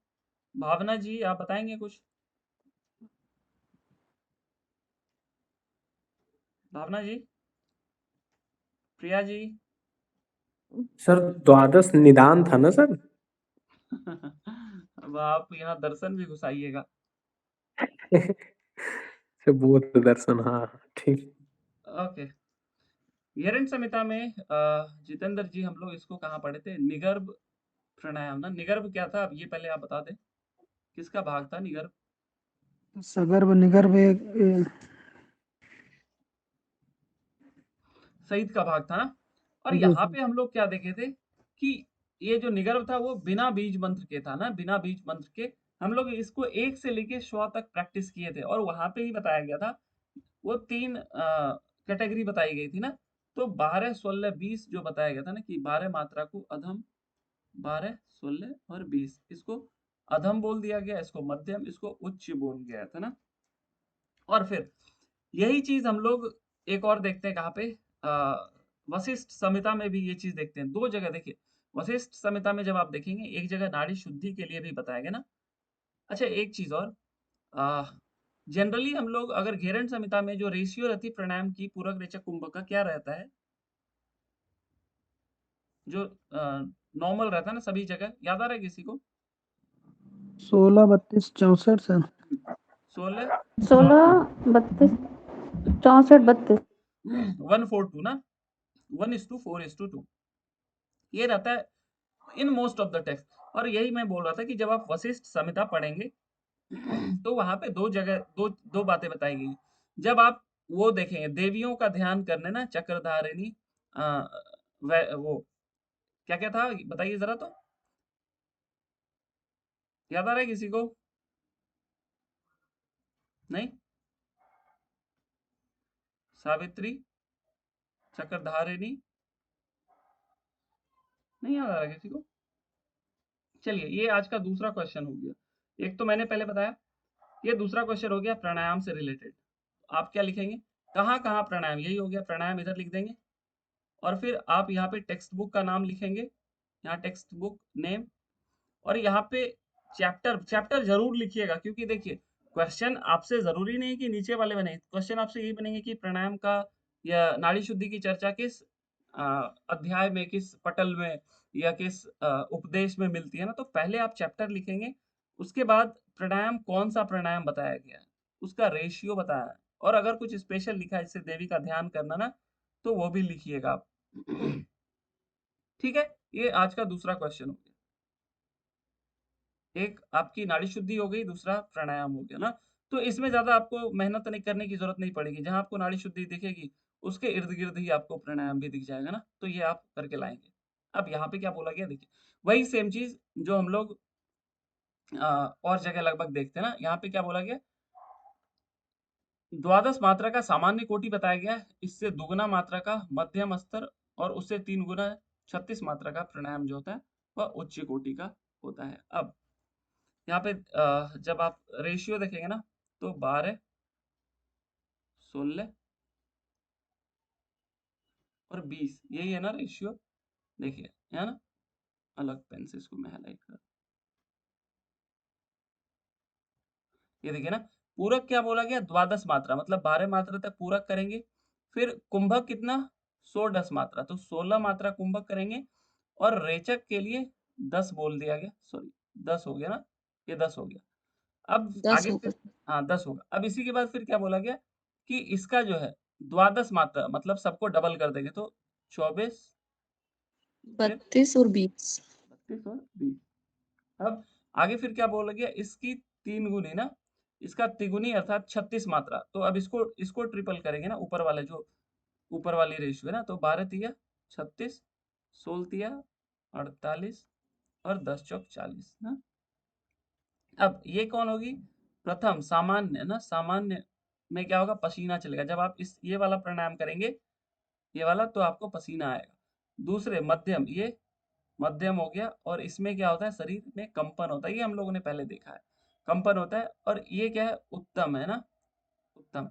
भावना जी, आप बताएंगे कुछ? भावना जी, प्रिया जी? सर द्वादश निदान था ना सर? अब आप यहाँ दर्शन भी घुसाइएगा। से बोध दर्शन, हाँ ठीक। ओके। गिरंट संहिता में जितेंद्र जी, हम लोग इसको कहाँ पढ़े थे? निगर्भ प्राणायाम ना। निगर्भ क्या था? अब ये पहले आप बता दें, किसका भाग था निगर्भ? सगर्भ निगर्भ सईद का भाग था ना। और यहाँ पे हम लोग क्या देखे थे कि ये जो निगर्भ था वो बिना बीज मंत्र के था ना, बिना बीज मंत्र के। हम लोग इसको 1 से लेके 100 तक प्रैक्टिस किए थे, और वहां पे ही बताया गया था, वो 3 कैटेगरी बताई गई थी ना। तो 12, 16, 20 जो बताया गया था ना, कि 12 मात्रा को अधम, 12, 16 और 20, इसको अधम बोल दिया गया, इसको मध्यम, इसको उच्च बोल गया था ना। और फिर यही चीज हम लोग एक और देखते हैं कहाँ पे? वशिष्ठ संहिता में भी ये चीज देखते हैं, 2 जगह देखिए। वशिष्ठ संहिता में जब आप देखेंगे, एक जगह नाड़ी शुद्धि के लिए भी बताया गया ना। अच्छा, एक चीज और, जनरली हम लोग अगर घेरन संहिता में जो रेशियो रहती है प्राणायाम की, पूरक, रेचक, कुंभक का, क्या रहता है? जो नॉर्मल रहता है ना सभी जगह, याद आ रहा है किसी को? 16 32 64 से 16, 16 32 64 32 1:4:2 ना, 1:4:2 ये रहता है in most of the text. और यही मैं बोल रहा था कि जब आप वशिष्ठ संहिता पढ़ेंगे तो वहां पे 2 जगह, दो बातें बताई गई। जब आप वो देखेंगे, देवियों का ध्यान करने ना, चक्रधारिणी, वो क्या क्या था बताइए जरा तो, याद आ रहा है किसी को? नहीं? सावित्री, चक्रधारिणी, नहीं याद आ रहा किसी को? चलिए, ये आज का दूसरा क्वेश्चन हो गया। एक तो मैंने पहले बताया, ये दूसरा क्वेश्चन हो गया प्राणायाम से रिलेटेड। आप क्या लिखेंगे? कहाँ कहाँ प्राणायाम, यही हो गया प्राणायाम, इधर लिख देंगे। और फिर आप यहाँ पे टेक्स्ट बुक का नाम लिखेंगे, यहाँ टेक्स्ट बुक नेम। और यहाँ पे चैप्टर चैप्टर जरूर लिखिएगा, क्योंकि देखिए क्वेश्चन आपसे जरूरी नहीं कि नीचे वाले बने, क्वेश्चन आपसे यही बनेंगे कि प्राणायाम का या नाड़ी शुद्धि की चर्चा किस अध्याय में, किस पटल में, या किस उपदेश में मिलती है ना। तो पहले आप चैप्टर लिखेंगे, उसके बाद प्राणायाम, कौन सा प्राणायाम बताया गया है, उसका रेशियो बताया है, और अगर कुछ स्पेशल लिखा है जैसे देवी का ध्यान करना ना, तो वो भी लिखिएगा आप। ठीक है, ये आज का दूसरा क्वेश्चन हो गया। एक आपकी नाड़ी शुद्धि हो गई, दूसरा प्राणायाम हो गया ना। तो इसमें ज्यादा आपको मेहनत नहीं करने की जरूरत नहीं पड़ेगी, जहां आपको नाड़ी शुद्धि दिखेगी उसके इर्द गिर्द ही आपको प्राणायाम भी दिख जाएगा ना, तो ये आप करके लाएंगे। अब यहाँ पे क्या बोला गया देखिए, वही सेम चीज जो हम लोग और जगह लगभग देखते हैं ना। यहाँ पे क्या बोला गया? द्वादश मात्रा का सामान्य कोटि बताया गया है, इससे दुगुना मात्रा का मध्यम स्तर, और उससे 3 गुना 36 मात्रा का प्राणायाम जो होता है वह उच्च कोटि का होता है। अब यहाँ पे जब आप रेशियो देखेंगे ना, तो 12, 16 और 20, यही है ना रेशियो। देखिए है ना, अलग पेन से इसको मैं हाईलाइट कर, ये देखिए ना। पूरक क्या बोला गया? द्वादश मात्रा, मतलब 12 मात्रा तक पूरक करेंगे। फिर कुंभक कितना? 16 मात्रा, तो 16 मात्रा कुंभक करेंगे। और रेचक के लिए 10 बोल दिया गया, सॉरी 10 हो गया ना, ये 10 हो गया। अब 10 आगे हो फिर गए। हाँ 10 होगा। अब इसी के बाद फिर क्या बोला गया कि इसका जो है द्वादश मात्रा, मतलब सबको डबल कर देंगे तो 24 फिर 32 और 20। 32 और 20। अब आगे फिर क्या बोला गया, इसकी 3 गुनी ना, इसका तिगुनी अर्थात 36 मात्रा। तो अब इसको ट्रिपल करेंगे ना, ऊपर वाले जो ऊपर वाली रेशियो है ना, तो 12 तिया 36, 16 तिया 48 और 10 चौक 40 ना। अब ये कौन होगी, प्रथम सामान्य ना, सामान्य में क्या होगा, पसीना चलेगा। जब आप इस ये वाला प्राणायाम करेंगे, ये वाला, तो आपको पसीना आएगा। दूसरे मध्यम, ये मध्यम हो गया, और इसमें क्या होता है, शरीर में कंपन होता है, ये हम लोगों ने पहले देखा है, कंपन होता है। और ये क्या है, उत्तम है ना, उत्तम।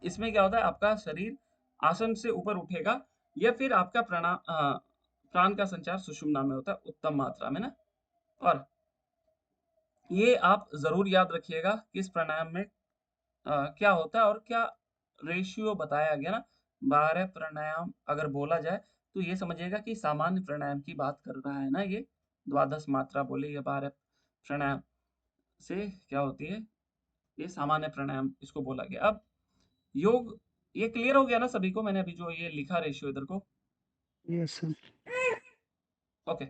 इसमें क्या होता है, आपका शरीर आसन से ऊपर उठेगा, या फिर आपका प्राण का संचार सुषुम्ना में होता है, उत्तम मात्रा में ना। और ये आप जरूर याद रखिएगा कि इस प्राणायाम में क्या होता है और क्या रेशियो बताया गया ना। 12 प्राणायाम अगर बोला जाए तो ये समझिएगा कि सामान्य प्राणायाम की बात कर रहा है ना, ये द्वादश मात्रा बोले, ये 12 प्राणायाम से क्या होती है, ये सामान्य प्राणायाम इसको बोला गया। अब योग, ये क्लियर हो गया ना सभी को, मैंने अभी जो ये लिखा रेशियो इधर को। Yes sir. ओके,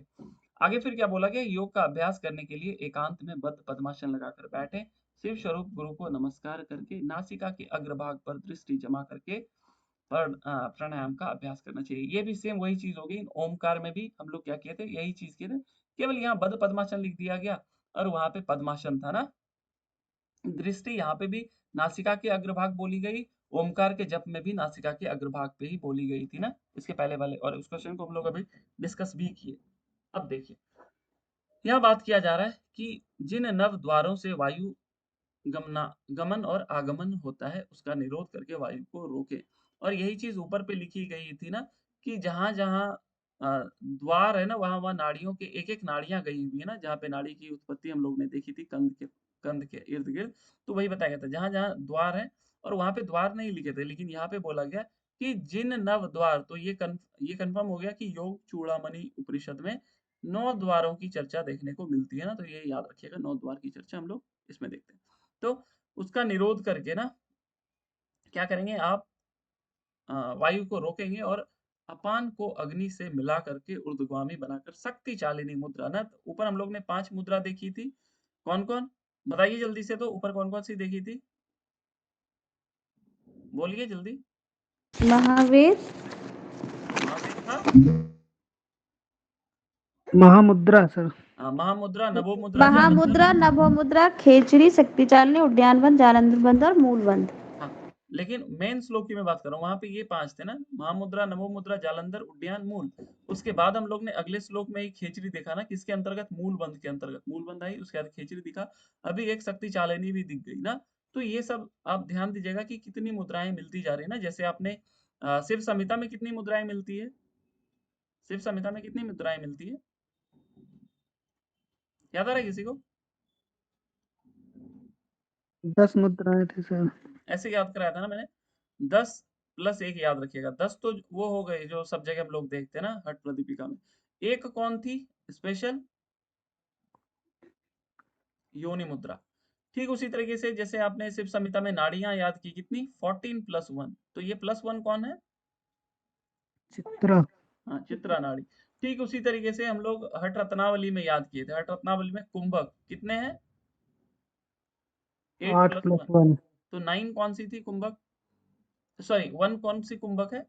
आगे फिर क्या बोला गया, योग का अभ्यास करने के लिए एकांत में बद्ध पद्मासन लगाकर बैठे, शिव स्वरूप गुरु को नमस्कार करके नासिका के अग्रभाग पर दृष्टि जमा करके प्राणायाम का अभ्यास करना चाहिए। ये भी सेम वही चीज होगी, ओमकार में भी हम लोग क्या किए थे, यही चीज किए थे, केवल यहाँ बद्ध पद्मासन लिख दिया गया और वहां पे पद्मासन था ना। दृष्टि यहाँ पे भी नासिका के अग्रभाग बोली गई, ओमकार के जप में भी नासिका के अग्रभाग पे ही बोली गई थी ना, इसके पहले वाले, और उस क्वेश्चन को हम लोग अभी डिस्कस भी किए। अब देखिए, यहाँ बात किया जा रहा है कि जिन नव द्वारों से वायु गमन और आगमन होता है, उसका निरोध करके वायु को रोके। और यही चीज ऊपर पे लिखी गई थी ना, कि जहां जहां द्वार है ना, वहां वहां नाड़ियों के एक एक नाड़ियां गई हुई है ना, जहाँ पे नाड़ी की उत्पत्ति हम लोग ने देखी थी कंध के इर्द गिर्द। तो वही बताया गया था, जहां जहां द्वार है, और वहां पे द्वार नहीं लिखे थे, लेकिन यहाँ पे बोला गया कि जिन नव द्वार। तो ये कंफर्म हो गया कि योग चूड़ामणि उपनिषद में 9 द्वारों की चर्चा देखने को मिलती है ना, तो ये याद रखिएगा, 9 द्वार की चर्चा हम लोग इसमें देखते हैं। तो उसका निरोध करके ना क्या करेंगे आप, वायु को रोकेंगे और अपान को अग्नि से मिला करके ऊर्ध्वगामी बनाकर शक्ति चालिनी मुद्रा ना। तो ऊपर हम लोग ने 5 मुद्रा देखी थी, कौन कौन बताइए जल्दी से, तो ऊपर कौन कौन सी देखी थी, बोलिए जल्दी। महावीर, महावीर था, महामुद्रा सर। महामुद्रा, नभो मुद्रा, जालंधर। महामुद्रा, नभो मुद्रा, खेचरी, शक्ति चालिनी, उद्यान बंद, जालंधर बंद और मूल बंद। हाँ, लेकिन मेन श्लोक की मैं बात कर रहा हूँ, वहां पे ये 5 थे ना, महामुद्रा, नभो मुद्रा, जालंधर, उद्यान, मूल। उसके बाद हम लोग ने अगले श्लोक में एक खेचरी देखा ना, किसके अंतर्गत, मूल बंद के अंतर्गत, मूल बंद आई, उसके बाद खेचरी दिखा, अभी एक शक्ति चालिनी भी दिख गई ना। तो ये सब आप ध्यान दीजिएगा कि कितनी मुद्राएं मिलती जा रही है ना। जैसे आपने शिव संहिता में कितनी मुद्राएं मिलती है, शिव संहिता में कितनी मुद्राएं मिलती है, याद आ रहा है किसी को? 10 मुद्राएं थी सर। ऐसे याद कराया था ना मैंने, 10 प्लस 1 याद रखिएगा। 10 तो वो हो गए जो सब जगह हम लोग देखते हैं ना, हट प्रदीपिका में। एक कौन थी स्पेशल, योनि मुद्रा। ठीक उसी तरीके से जैसे आपने शिव संहिता में नाड़ियां याद की, कितनी, 14 + 1। तो ये +1 कौन है, चित्रा। हाँ चित्रा नाड़ी। ठीक उसी तरीके से हम लोग हट रत्नावली में याद किए थे, हट रत्नावली में कुंभक कितने हैं, 8 8 + + 1। 1। तो 9 कौन सी थी कुंभक, सॉरी 1 कौन सी कुंभक है,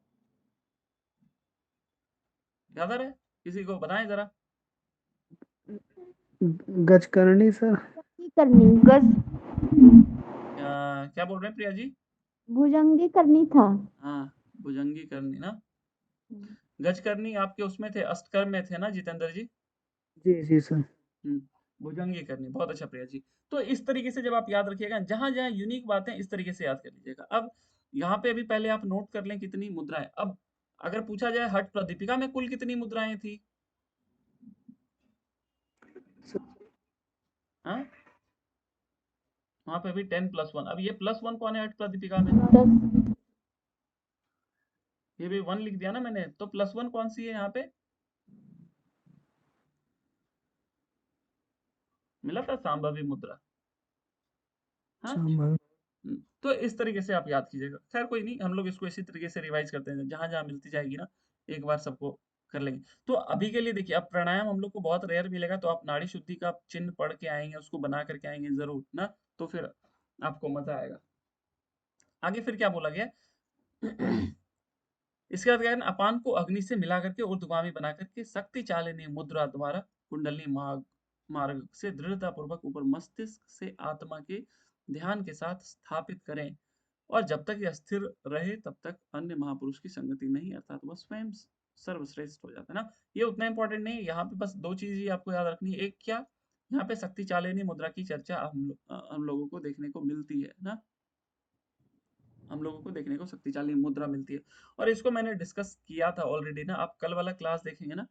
याद आ रहा है किसी को, बताएं जरा। गजकर्णी सर। करनी गज, क्या बोल रहे हैं प्रिया जी? भुजंगी करनी था। हाँ, भुजंगी करनी ना। गजकर्णी आपके उसमें थे, अष्टकर्म में थे ना जितेंद्र जी। जी जी सर। भुजंगी करनी, बहुत अच्छा प्रिया जी। तो इस तरीके से जब आप याद रखिएगा, जहां जहां यूनिक बातें, इस तरीके से याद कर लीजिएगा। अब यहाँ पे अभी पहले आप नोट कर लें कितनी मुद्राएं। अब अगर पूछा जाए हट प्रदीपिका में कुल कितनी मुद्राएं थी, हाँ वहां पे अभी 10 + 1। अब ये +1 कौन है हट प्रदीपिका में, 10, ये भी 1 लिख दिया ना मैंने, तो +1 कौन सी है यहाँ पे, मिला था सांभवी मुद्रा, हाँ संभव। तो इस तरीके से आप याद कीजिएगा। खैर कोई नहीं, हम लोग इसको इसी तरीके से रिवाइज करते हैं, जहां जहां मिलती जाएगी ना एक बार सबको कर लेंगे। तो अभी के लिए देखिए, अब प्राणायाम हम लोग को बहुत रेयर मिलेगा, तो आप नाड़ी शुद्धि का चिन्ह पढ़ के आएंगे, उसको बना करके आएंगे जरूर ना, तो फिर आपको मजा आएगा। आगे फिर क्या बोला गया इसके बाद क्या है, अपान को अग्नि से मिला करके ऊर्ध्वगामी बना करके शक्ति चालिनी मुद्रा द्वारा कुंडली मार्ग मार्ग से दृढ़ता पूर्वक ऊपर मस्तिष्क से आत्मा के ध्यान के साथ स्थापित करें, और जब तक यह स्थिर रहे तब तक अन्य महापुरुष की संगति नहीं, अर्थात वह स्वयं सर्वश्रेष्ठ हो जाता है ना। ये उतना इंपॉर्टेंट नहीं है, यहाँ पे बस दो चीज ही आपको याद रखनी है। एक क्या, यहाँ पे शक्ति चालिनी मुद्रा की चर्चा हम लोगों को देखने को मिलती है ना, हम लोगों को देखने को शक्तिशाली मुद्रा मिलती है, और इसको मैंने डिस्कस किया था ऑलरेडी ना। आप कल वाला क्लास देखेंगे ना,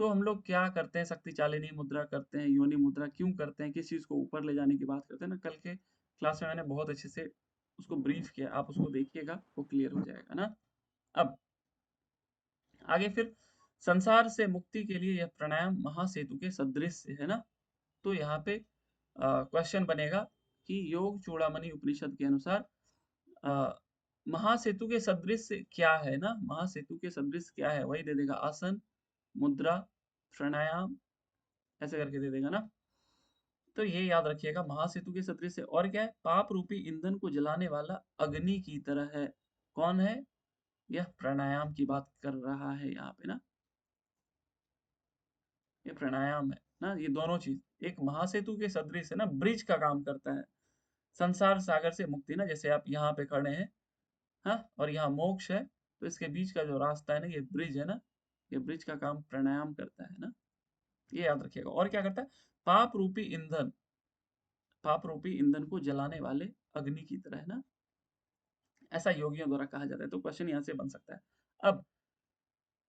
तो हम लोग क्या करते हैं, शक्तिशालिनी मुद्रा करते हैं, योनि मुद्रा क्यों करते हैं, किस चीज को ऊपर ले जाने की बात करते हैं ना, कल के क्लास में मैंने बहुत अच्छे से उसको ब्रीफ किया, आप उसको देखिएगा, वो क्लियर हो जाएगा ना। अब आगे फिर, संसार से मुक्ति के लिए यह प्राणायाम महासेतु के सदृश है ना। तो यहाँ पे क्वेश्चन बनेगा कि योग चूड़ामणि उपनिषद के अनुसार महासेतु के सदृश क्या है ना, महासेतु के सदृश क्या है, वही दे देगा, आसन, मुद्रा, प्राणायाम, ऐसे करके दे देगा ना। तो ये याद रखिएगा, महासेतु के सदृश है। और क्या है, पाप रूपी ईंधन को जलाने वाला अग्नि की तरह है। कौन है, यह प्राणायाम की बात कर रहा है यहाँ पे ना, ये प्राणायाम है ना। ये दोनों चीज, एक महासेतु के सदृश है ना, ब्रिज का काम करता है संसार सागर से मुक्ति ना, जैसे आप यहाँ पे खड़े हैं, हाँ, और यहाँ मोक्ष है, तो इसके बीच का जो रास्ता है ना, ये ब्रिज है ना, ये ब्रिज का काम प्राणायाम करता है ना, ये याद रखिएगा। और क्या करता है, पाप रूपी ईंधन, पाप रूपी ईंधन को जलाने वाले अग्नि की तरह है ना, ऐसा योगियों द्वारा कहा जाता है। तो क्वेश्चन यहाँ से बन सकता है। अब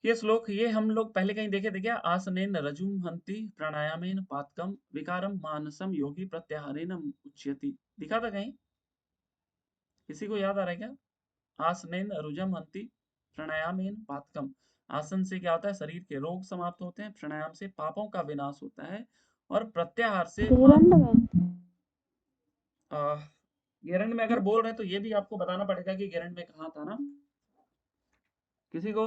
ये श्लोक, ये हम लोग पहले कहीं देखे थे क्या, आसनेन रजुम हंति प्राणायामेन पातकम विकारम मानसम योगी प्रत्याहारेन उच्यति, दिखा था कहीं, किसी को याद आ रहा है क्या, आसनेन रुजम हंति प्राणायामेन पातकम, आसन से क्या होता है, शरीर के रोग समाप्त होते हैं, प्राणायाम से पापों का विनाश होता है, और प्रत्याहार से हिरण्य में गिरंड में अगर बोल रहे हैं तो ये भी आपको बताना पड़ेगा कि गिरंड में कहाँ था ना, किसी को,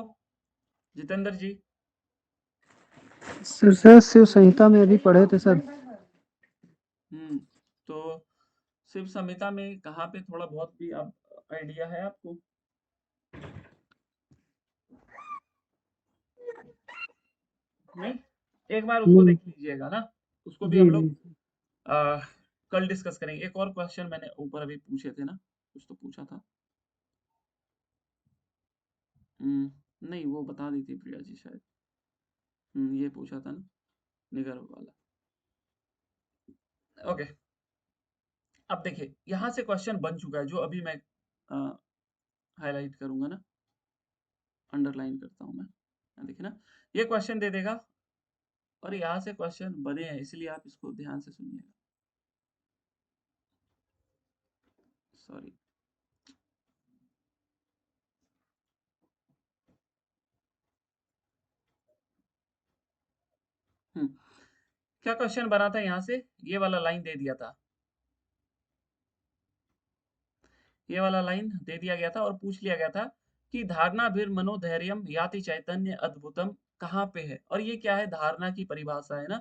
जितेंद्र जी। सर शिव संहिता में अभी पढ़े थे सर। तो शिव संहिता में कहाँ पे, थोड़ा बहुत भी आप आइडिया है आपको, नहीं, एक बार उसको देख लीजिएगा ना, उसको भी जी हम लोग जी कल डिस्कस करेंगे। एक और क्वेश्चन मैंने ऊपर अभी पूछे थे ना, कुछ तो पूछा था, नहीं वो बता दी थी प्रिया जी शायद, ये पूछा था ना, निगर्भ वाला। ओके, अब देखिए यहाँ से क्वेश्चन बन चुका है, जो अभी मैं हाईलाइट करूंगा ना, अंडरलाइन करता हूं मैं, देखिए ना, ये क्वेश्चन दे देगा, और यहाँ से क्वेश्चन बने हैं, इसलिए आप इसको ध्यान से सुनिएगा। सॉरी, क्या क्वेश्चन बना था यहाँ से, ये वाला लाइन दे दिया था, ये वाला लाइन दे दिया गया था, और पूछ लिया गया था कि धारणा भीर मनोधैर्यम याति चैतन्य अद्भुतम कहाँ पे है, और ये क्या है, धारणा की परिभाषा है ना,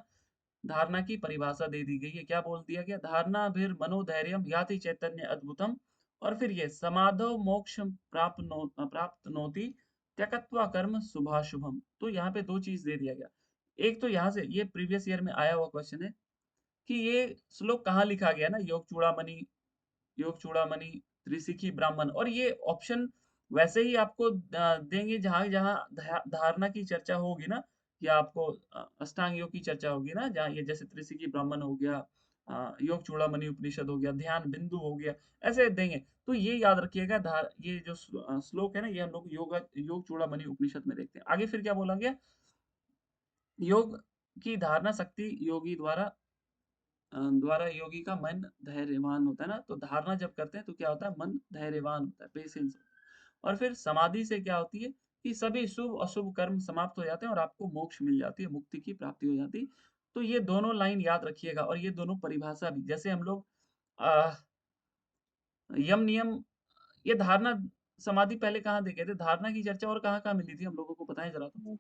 धारणा की परिभाषा दे दी गई है, क्या बोल दिया गया, धारणा भीर मनोधैर्यम याति चैतन्य अद्भुतम, और फिर ये समाधो मोक्ष प्राप्त नोति त्यक्त्वा कर्म शुभाशुभम। तो यहाँ पे दो चीज दे दिया गया, एक तो यहाँ से ये प्रीवियस ईयर में आया हुआ क्वेश्चन है कि ये श्लोक कहाँ लिखा गया ना, योग चूड़ामणि, त्रिशिखी ब्राह्मण, और ये ऑप्शन वैसे ही आपको देंगे जहां जहां धारणा की चर्चा होगी ना, या आपको अष्टांग योग की चर्चा होगी ना, जहाँ ये जैसे त्रिशिखी ब्राह्मण हो गया, योग चूड़ामणि उपनिषद हो गया, ध्यान बिंदु हो गया, ऐसे देंगे। तो ये याद रखिएगा, ये जो श्लोक है ना, ये हम लोग योग चूड़ामणि उपनिषद में देखते हैं। आगे फिर क्या बोला गया, योग की धारणा शक्ति योगी द्वारा योगी का मन धैर्यवान होता है ना, तो धारणा जब करते हैं तो क्या होता है, मन धैर्यवान होता है, पेशेंस। और फिर समाधि से क्या होती है कि सभी शुभ अशुभ कर्म समाप्त हो जाते हैं, और आपको मोक्ष मिल जाती है, मुक्ति की प्राप्ति हो जाती है। तो ये दोनों लाइन याद रखिएगा, और ये दोनों परिभाषा भी, जैसे हम लोग यम नियम, ये धारणा समाधि पहले कहाँ देखे थे? धारणा की चर्चा और कहाँ-कहाँ मिली थी हम लोगों को बताएं जरा तो।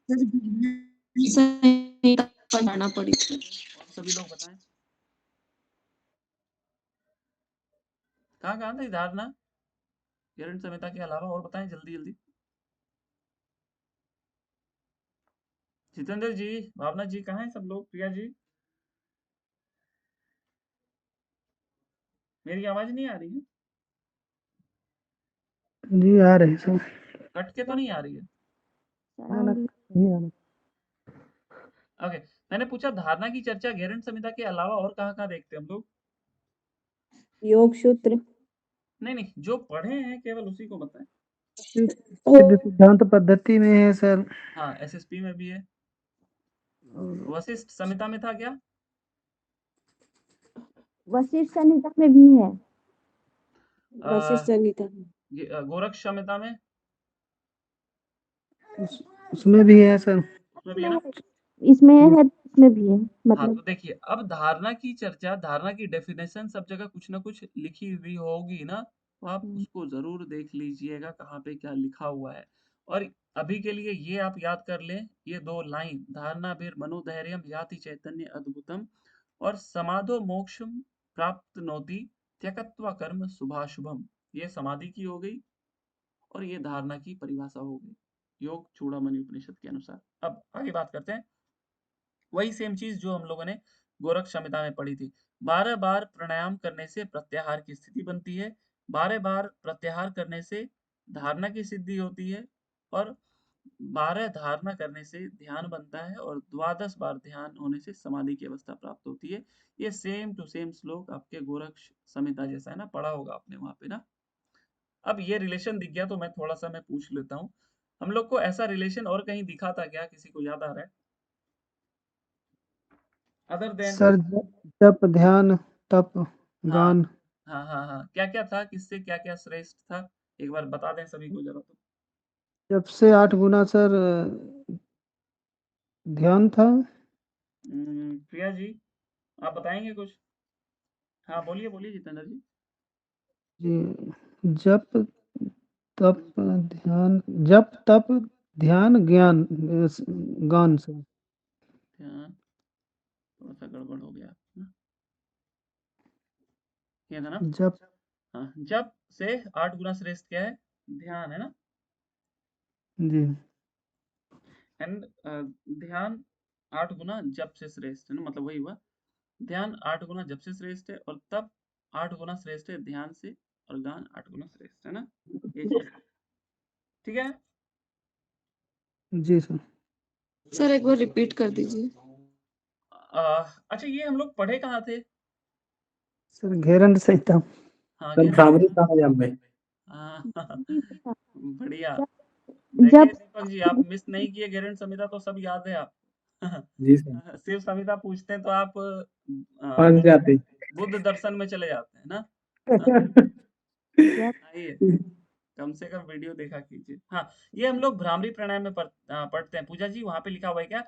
पढ़ना पड़ी थी। और सभी लोग बताएं कहाँ-कहाँ थी धारणा गैरंट संहिता के अलावा, और बताएं जल्दी जल्दी। जितेंद्र जी, भावना जी, कहाँ हैं सब लोग? प्रिया जी, मेरी आवाज नहीं आ रही है? जी आ रही सर। कट के तो नहीं आ रही है? ना ना नहीं आ रही। ओके, मैंने पूछा धारणा की चर्चा गैरंट संहिता के अलावा और कहाँ-कहाँ देखते हैं हम लोग? योग सूत्र। नहीं नहीं, जो पढ़े हैं केवल उसी को बताएं। सिद्ध सिद्धांत पद्धति में है सर। हाँ, एसएसपी में भी है। और वशिष्ठ संहिता में था क्या? वशिष्ठ संहिता में भी है। वशिष्ठ संहिता गोरक्ष संहिता में, उसमें भी है सर। उसमें भी है ना? इसमें है, इसमें भी है, हाँ, मतलब तो देखिए अब धारणा की चर्चा, धारणा की डेफिनेशन सब जगह कुछ ना कुछ लिखी हुई होगी ना, तो आप उसको जरूर देख लीजिएगा कहाँ पे क्या लिखा हुआ है। और अभी के लिए ये आप याद कर लें, ये 2 लाइन, धारणा भीर मनोधैर्यम याति चैतन्य अद्भुतम और समाधो मोक्षम प्राप्त नोति त्यक्त्वा कर्म शुभाशुभम, ये समाधि की हो गई और ये धारणा की परिभाषा हो गई योग चूड़ामणि उपनिषद के अनुसार। अब आगे बात करते हैं, वही सेम चीज जो हम लोगों ने गोरख संहिता में पढ़ी थी। 12 बार प्राणायाम करने से प्रत्याहार की स्थिति बनती है, 12 बार प्रत्याहार करने से धारणा की सिद्धि होती है, और 12 धारणा करने से ध्यान बनता है, और 12 बार ध्यान होने से समाधि की अवस्था प्राप्त होती है। ये सेम टू सेम श्लोक आपके गोरख संहिता जैसा है ना, पढ़ा होगा आपने वहां पे ना। अब ये रिलेशन दिख गया तो मैं थोड़ा सा मैं पूछ लेता हूँ, हम लोग को ऐसा रिलेशन और कहीं दिखा था क्या? किसी को याद आ रहा है? अदर देन, सर जप ध्यान तप हाँ गान। हाँ हाँ हाँ, क्या क्या था, किससे क्या क्या श्रेष्ठ था, एक बार बता दें सभी को जरा तो। जप से 8 गुना सर ध्यान था। प्रिया जी, आप बताएंगे कुछ? हाँ बोलिए बोलिए जितेंद्र जी। जी जप तप ध्यान, जप तप ध्यान ज्ञान गान से। ध्यान, थोड़ा सा गड़बड़ हो गया ना? ये था ना? जप हाँ, जप से 8 गुना श्रेष्ठ क्या है? ध्यान है ना? जी एंड ध्यान 8 गुना जप से श्रेष्ठ है ना, मतलब वही हुआ, ध्यान 8 गुना जप से श्रेष्ठ है, और तप 8 गुना श्रेष्ठ है ध्यान से, और गान 8 गुना श्रेष्ठ है ना, ये चीज ठीक है। जी सर। सर एक बार रिपीट कर दीजिए। अच्छा, ये हम लोग पढ़े कहाँ थे? सर घेरंड संहिता। हाँ, कल घेरन भ्रामरी प्राणायाम में। हाँ बढ़िया। देखिए जब दीपक जी, आप मिस नहीं किए घेरन संहिता, तो सब याद है आप जी सर, शिव संहिता पूछते हैं तो आप फंस जाते। बुद्ध दर्शन में चले जाते हैं ना जब आइए, कम से कम वीडियो देखा कीजिए। हाँ, ये हम लोग भ्रामरी प्राणायाम में पढ़ते हैं। पूजा जी, वहां पे लिखा हुआ है क्या?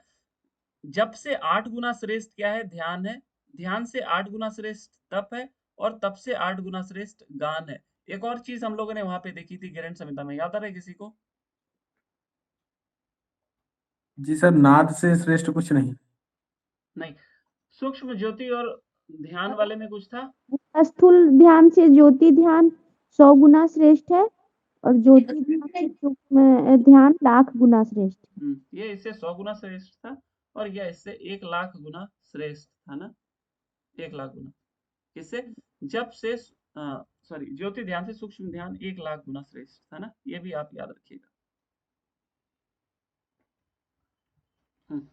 जप से 8 गुना श्रेष्ठ क्या है? ध्यान है, ध्यान से 8 गुना श्रेष्ठ तप है, और तप से 8 गुना श्रेष्ठ गान है। एक और चीज हम लोगों ने वहां पे देखी थी घेरन संहिता में, याद आ रहा है किसी को? जी सर, नाद से श्रेष्ठ कुछ नहीं। नहीं, सूक्ष्म ज्योति और ध्यान वाले में कुछ था? स्थूल ध्यान से ज्योति ध्यान 100 गुना श्रेष्ठ है, और ज्योति ध्यान से सूक्ष्म ध्यान 1,00,000 गुना श्रेष्ठ है। ये इससे 100 गुना श्रेष्ठ था, और यह इससे 1,00,000 गुना श्रेष्ठ था ना, 1,00,000 गुना। किससे? जप से, सॉरी, ज्योति ध्यान से सूक्ष्म ध्यान 1,00,000 गुना श्रेष्ठ था ना, ये भी आप याद रखिएगा। हम्म,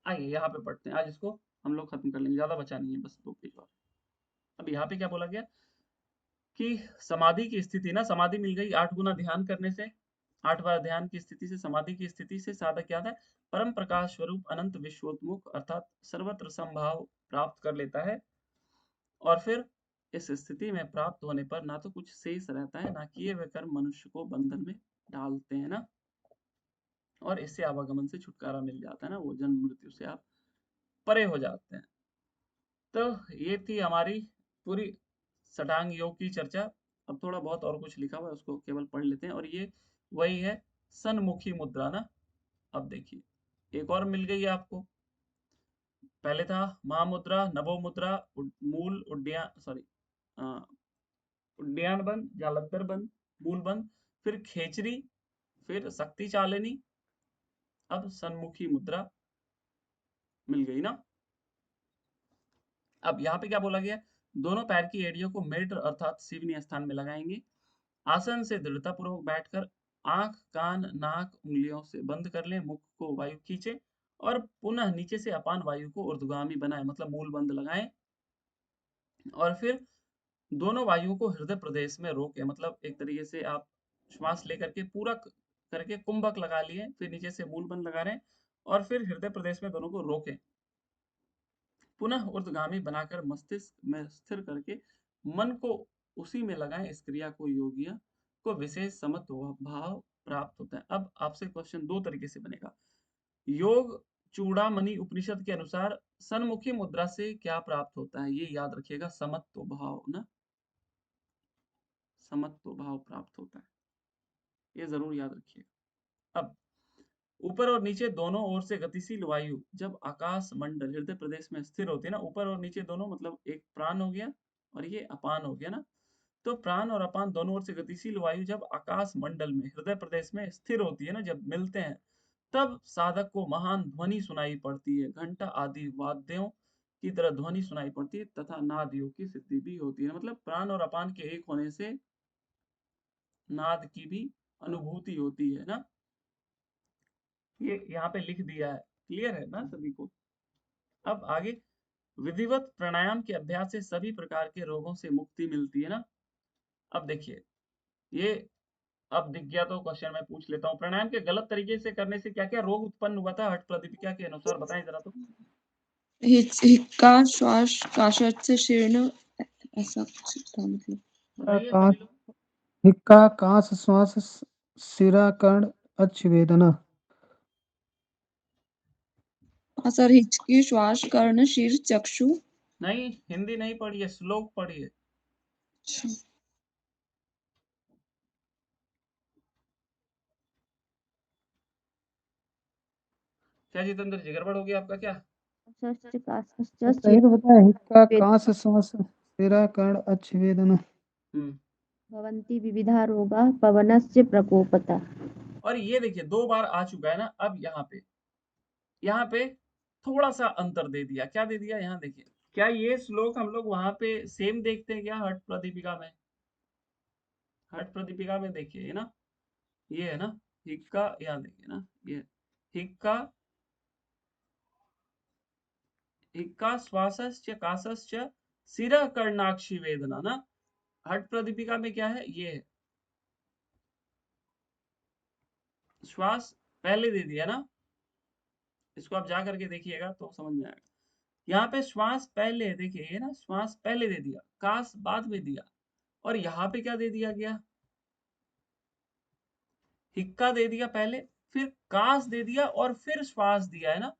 आइए यहाँ पे पढ़ते हैं, आज इसको हम लोग खत्म कर लेंगे, ज्यादा बचा नहीं है, बस 2 पेज और। अब यहाँ पे क्या बोला गया कि समाधि की स्थिति ना, समाधि मिल गई 8 गुना ध्यान करने से, 8 बार ध्यान की स्थिति से, समाधि की स्थिति से साधक क्या था? परम प्रकाश स्वरूप अनंत विश्वोत्मुख अर्थात सर्वत्र संभाव प्राप्त कर लेता है, और फिर इस स्थिति में प्राप्त होने पर ना तो कुछ शेष रहता है, ना किए हुए कर्म मनुष्य को बंधन में डालते हैं ना, और इससे आवागमन से छुटकारा मिल जाता है ना, वो जन्म मृत्यु से आप परे हो जाते हैं। तो ये थी हमारी पूरी षडांग योग की चर्चा। अब थोड़ा बहुत और कुछ लिखा हुआ है उसको केवल पढ़ लेते हैं। और ये वही है सन्मुखी मुद्रा ना। अब देखिए एक और मिल गई है आपको। पहले था महामुद्रा, नभो मुद्रा, मूल उड्डयन सॉरी उड्डयन बंद, जालंधर बंद, मूल बंद, फिर खेचरी, फिर शक्ति चालिनी, अब सन्मुखी मुद्रा मिल गई ना। अब यहाँ पे क्या बोला गया, दोनों पैर की एड़ियों को मेड अर्थात सीवनीय स्थान में लगाएंगे। आसन से दृढ़ता पूर्वक बैठकर आंख, कान, नाक उंगलियों से बंद कर लें, मुख को वायु खींचे और पुनः नीचे से अपान वायु को ऊर्ध्वगामी बनाए, मतलब मूल बंद लगाएं। और फिर दोनों वायुओं को हृदय प्रदेश में रोके, मतलब एक तरीके से आप श्वास लेकर के पूरा करके कुंभक लगा लिए, फिर नीचे से मूल बंद लगा रहे हैं और फिर हृदय प्रदेश में दोनों को रोके, पुनः ऊर्ध्वगामी बनाकर मस्तिष्क में स्थिर करके मन को उसी में लगाएं। इस क्रिया को योगिया को विशेष समत्व भाव प्राप्त होता है। अब आपसे क्वेश्चन दो तरीके से बनेगा। योग चूड़ामणि उपनिषद के अनुसार सन्मुखी मुद्रा से क्या प्राप्त होता है, ये याद रखिएगा, समत्व भाव ना, समत्व भाव प्राप्त होता है, ये जरूर याद रखिएगा। अब ऊपर और नीचे दोनों ओर से गतिशील वायु जब आकाश मंडल हृदय प्रदेश में स्थिर होती है ना, ऊपर और नीचे दोनों, मतलब एक प्राण हो गया और ये अपान हो गया ना, तो प्राण और अपान दोनों ओर से गतिशील वायु जब आकाश मंडल में हृदय प्रदेश में स्थिर होती है ना, जब मिलते हैं, तब साधक को महान ध्वनि सुनाई पड़ती है, घंटा आदि वाद्यों की तरह ध्वनि सुनाई पड़ती है तथा नाद योग की सिद्धि भी होती है। मतलब प्राण और अपान के एक होने से नाद की भी अनुभूति होती है ना, ये यहाँ पे लिख दिया है, क्लियर है ना सभी को। अब आगे, विधिवत प्राणायाम के अभ्यास से सभी प्रकार के रोगों से मुक्ति मिलती है ना। अब देखिए ये अब दिख गया तो क्वेश्चन मैं पूछ लेता हूँ, प्राणायाम के गलत तरीके से करने से क्या क्या रोग उत्पन्न हुआ था, हठ प्रदीपिका के अनुसार बताएं जरा तो। हिक्का श्वास काशस्य शीर्ण, ऐसा कुछ था मतलब। बताइए काश, सभी लोग। हिक्का, काश, श्वास, सिरा, कर्ण, अच्छ वेदना। हाँ सर, हिचकी श्वास कर्ण शीर चक्षु। नहीं, हिंदी नहीं पढ़िए, श्लोक पढ़िए। अच्छा। क्या जितेंद्र जी, गड़बड़ हो गया आपका क्या? काशश्च काशश्च सही तो बताया, हिक्का, वेद काश, श्वास, सिरा, कर्ण, अच्छ वेदना। भवन्ति विविधा रोगाः पवनस्य प्रकोपतः। और ये देखिए 2 बार आ चुका है ना। अब यहाँ पे थोड़ा सा अंतर दे दिया। क्या दे दिया, यहाँ देखिए, क्या ये श्लोक हम लोग वहां पे सेम देखते हैं क्या हठ प्रदीपिका में? हठ प्रदीपिका में देखिए, ये ना, ये है ना हिक्का, यहाँ देखिए ना, ये हिक्का, हिक्का श्वासश्च काशश्च सिरः कर्णाक्षी वेदना ना। हठ प्रदीपिका में क्या है, ये है, श्वास पहले दे दिया ना, इसको आप जा करके देखिएगा तो समझ में आएगा। यहाँ पे श्वास पहले, देखिए ये ना, श्वास पहले दे दिया, काश बाद में दिया, और यहाँ पे क्या दे दिया गया, हिक्का दे दिया पहले, फिर काश दे दिया और फिर श्वास दिया है ना।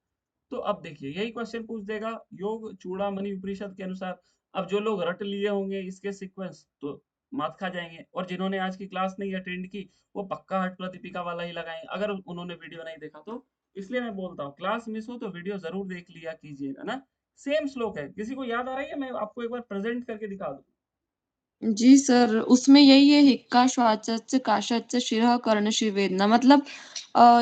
तो अब देखिए यही क्वेश्चन पूछ देगा योग चूड़ामणि उपनिषद के अनुसार। अब जो लोग रट लिए होंगे इसके सीक्वेंस तो मात खा जाएंगे, और जिन्होंने आज की क्लास नहीं अटेंड की वो पक्का हठ प्रदीपिका वाला ही लगाएंगे अगर उन्होंने वीडियो नहीं देखा तो। इसलिए मैं बोलता हूँ क्लास मिस हो तो वीडियो जरूर देख लिया कीजिएगा ना। सेम श्लोक है, किसी को याद आ रहा है? मैं आपको एक बार प्रेजेंट करके दिखा दूं। जी सर, उसमें यही है, हिक्का श्वासस्य काशस्य शिरः कर्ण शीर वेदना, मतलब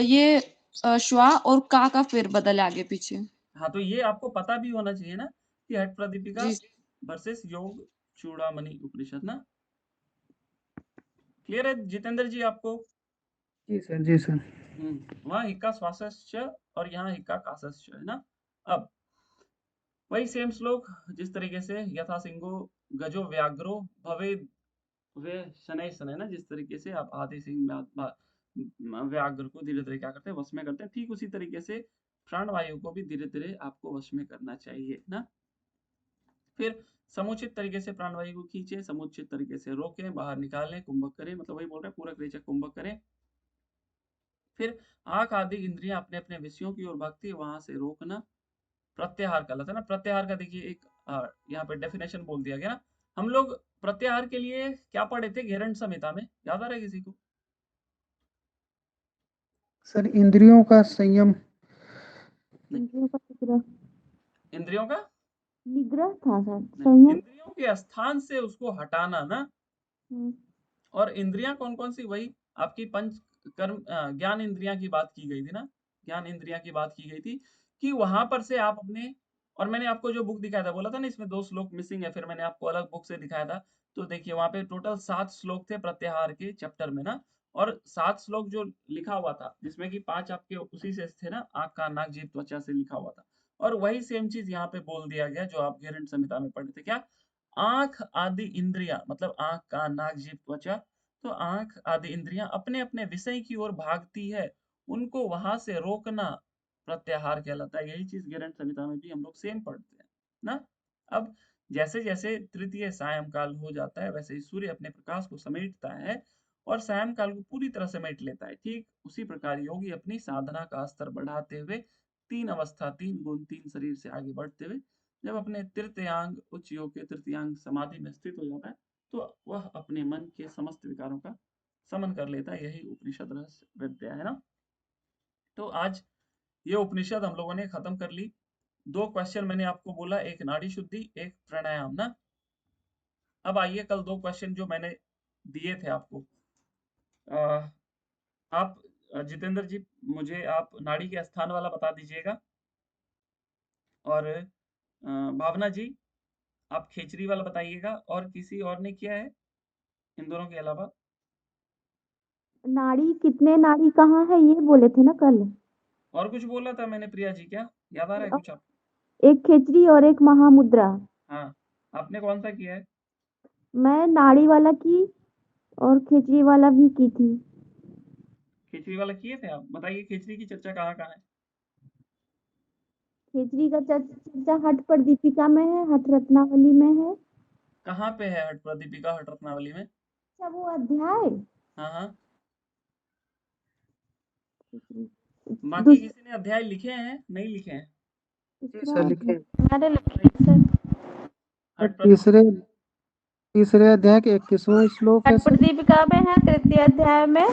ये श्वा और का फेर बदल आगे पीछे। हाँ, तो ये आपको पता भी होना चाहिए ना कि हठ प्रदीपिका जी वर्सेस योग चूड़ामणि उपनिषद ना। क्लियर है जितेंद्र जी आपको? जी सर, जी सर। वहाँ हिक्का श्वासस्य और यहाँ हिक्का काशस्य है ना। अब वही सेम श्लोक, जिस तरीके से यथा सिंहो गजो व्याघ्रो भवे वे शनै शनै ना, जिस तरीके से आप आधे सिंह व्याघ्र को धीरे धीरे क्या करते हैं, वश में करते हैं, ठीक उसी तरीके से प्राणवायु को भी धीरे धीरे आपको वश में करना चाहिए ना। फिर समुचित तरीके से प्राणवायु को खींचे, समुचित तरीके से रोकें, बाहर निकालें, कुंभक करें, मतलब वही बोल रहे हैं, पूरक रेचक कुंभक करें। फिर आंख आदि इंद्रियां अपने अपने विषयों की ओर भागती, वहां से रोकना। प्रत्याहार का है ना, प्रत्याहार का देखिए एक यहाँ पे डेफिनेशन बोल दिया गया ना, हम लोग प्रत्याहार के लिए क्या पढ़े थे घेरंड संहिता में, याद आ रहा है किसी को? सर इंद्रियों का संयम। इंद्रियों का निग्रह इंद्रियों का निग्रह था सर, नहीं, संयम। इंद्रियों के स्थान से उसको हटाना ना। हम्म, और इंद्रियां कौन कौन सी? वही आपकी पंच कर्म ज्ञान इंद्रियां की बात की गई थी ना, ज्ञान इंद्रियां की बात की गई थी कि वहां पर से आप अपने, और मैंने आपको जो बुक दिखाया था, बोला था ना इसमें 2 श्लोक मिसिंग है, फिर मैंने आपको अलग बुक से दिखाया था। तो देखिए वहां पे टोटल 7 श्लोक थे प्रत्याहार के चैप्टर में ना, और 7 श्लोक जो लिखा हुआ था जिसमें कि 5 आपके उसी से थे ना, आंख कान नाक जीभ त्वचा से लिखा हुआ था। और वही सेम चीज यहाँ पे बोल दिया गया जो आप घेरंड संहिता में पढ़े थे। क्या? आंख आदि इंद्रियां, मतलब आंख कान नाक जीभ त्वचा, तो आंख आदि इंद्रियां अपने अपने विषय की ओर भागती है, उनको वहां से रोकना प्रत्याहार कहलाता है। यही चीज घेरंड संहिता में भी हम लोग सेम पढ़ते हैं ना। अब जैसे जैसे तृतीय सायंकाल हो जाता है वैसे ही सूर्य अपने प्रकाश को समेटता है और सायंकाल को पूरी तरह समेट लेता है। ठीक उसी प्रकार योगी अपनी साधना का स्तर बढ़ाते हुए 3 अवस्था 3 गुण 3 शरीर से आगे बढ़ते हुए जब अपने तृतीयांग उच्च योग के तृतीयांग समाधि में स्थित हो जाता है तो वह अपने मन के समस्त विकारों का समन कर लेता है। यही उपनिषद रहस्य विद्या है ना। तो आज ये उपनिषद हम लोगों ने खत्म कर ली। 2 क्वेश्चन मैंने आपको बोला, एक नाड़ी शुद्धि एक प्राणायाम ना। अब आइए कल 2 क्वेश्चन जो मैंने दिए थे आपको। अ, आप जितेंद्र जी मुझे आप नाड़ी के स्थान वाला बता दीजिएगा, और भावना जी आप खेचरी वाला बताइएगा, और किसी और ने किया है इन दोनों के अलावा? नाड़ी कितने नाड़ी कहाँ है ये बोले थे ना कल। और कुछ बोला था मैंने प्रिया जी, क्या याद आ रहा है कुछ आप? एक खेचरी और एक महामुद्रा। हाँ, आपने कौन सा किया है? मैं नाड़ी वाला की और खेचरी वाला भी की थी। खिचड़ी वाला किए थे आप? बताइए खिचड़ी की चर्चा कहाँ कहाँ है? खेचरी का चर्चा हठ पर दीपिका में है, हठ रत्नावली में है। कहाँ पे है हट प्रदीपिका हट रत्नावली में? अच्छा वो अध्याय हाँ हाँ, बाकी दूसरा किसी ने अध्याय लिखे हैं नहीं लिखे हैं? सर लिखे। मैंने लिखा है सर। सर हट प्रदीपिका तीसरे अध्याय के 21वां श्लोक है हठ पर सर। दीपिका में है तृतीय अध्याय में,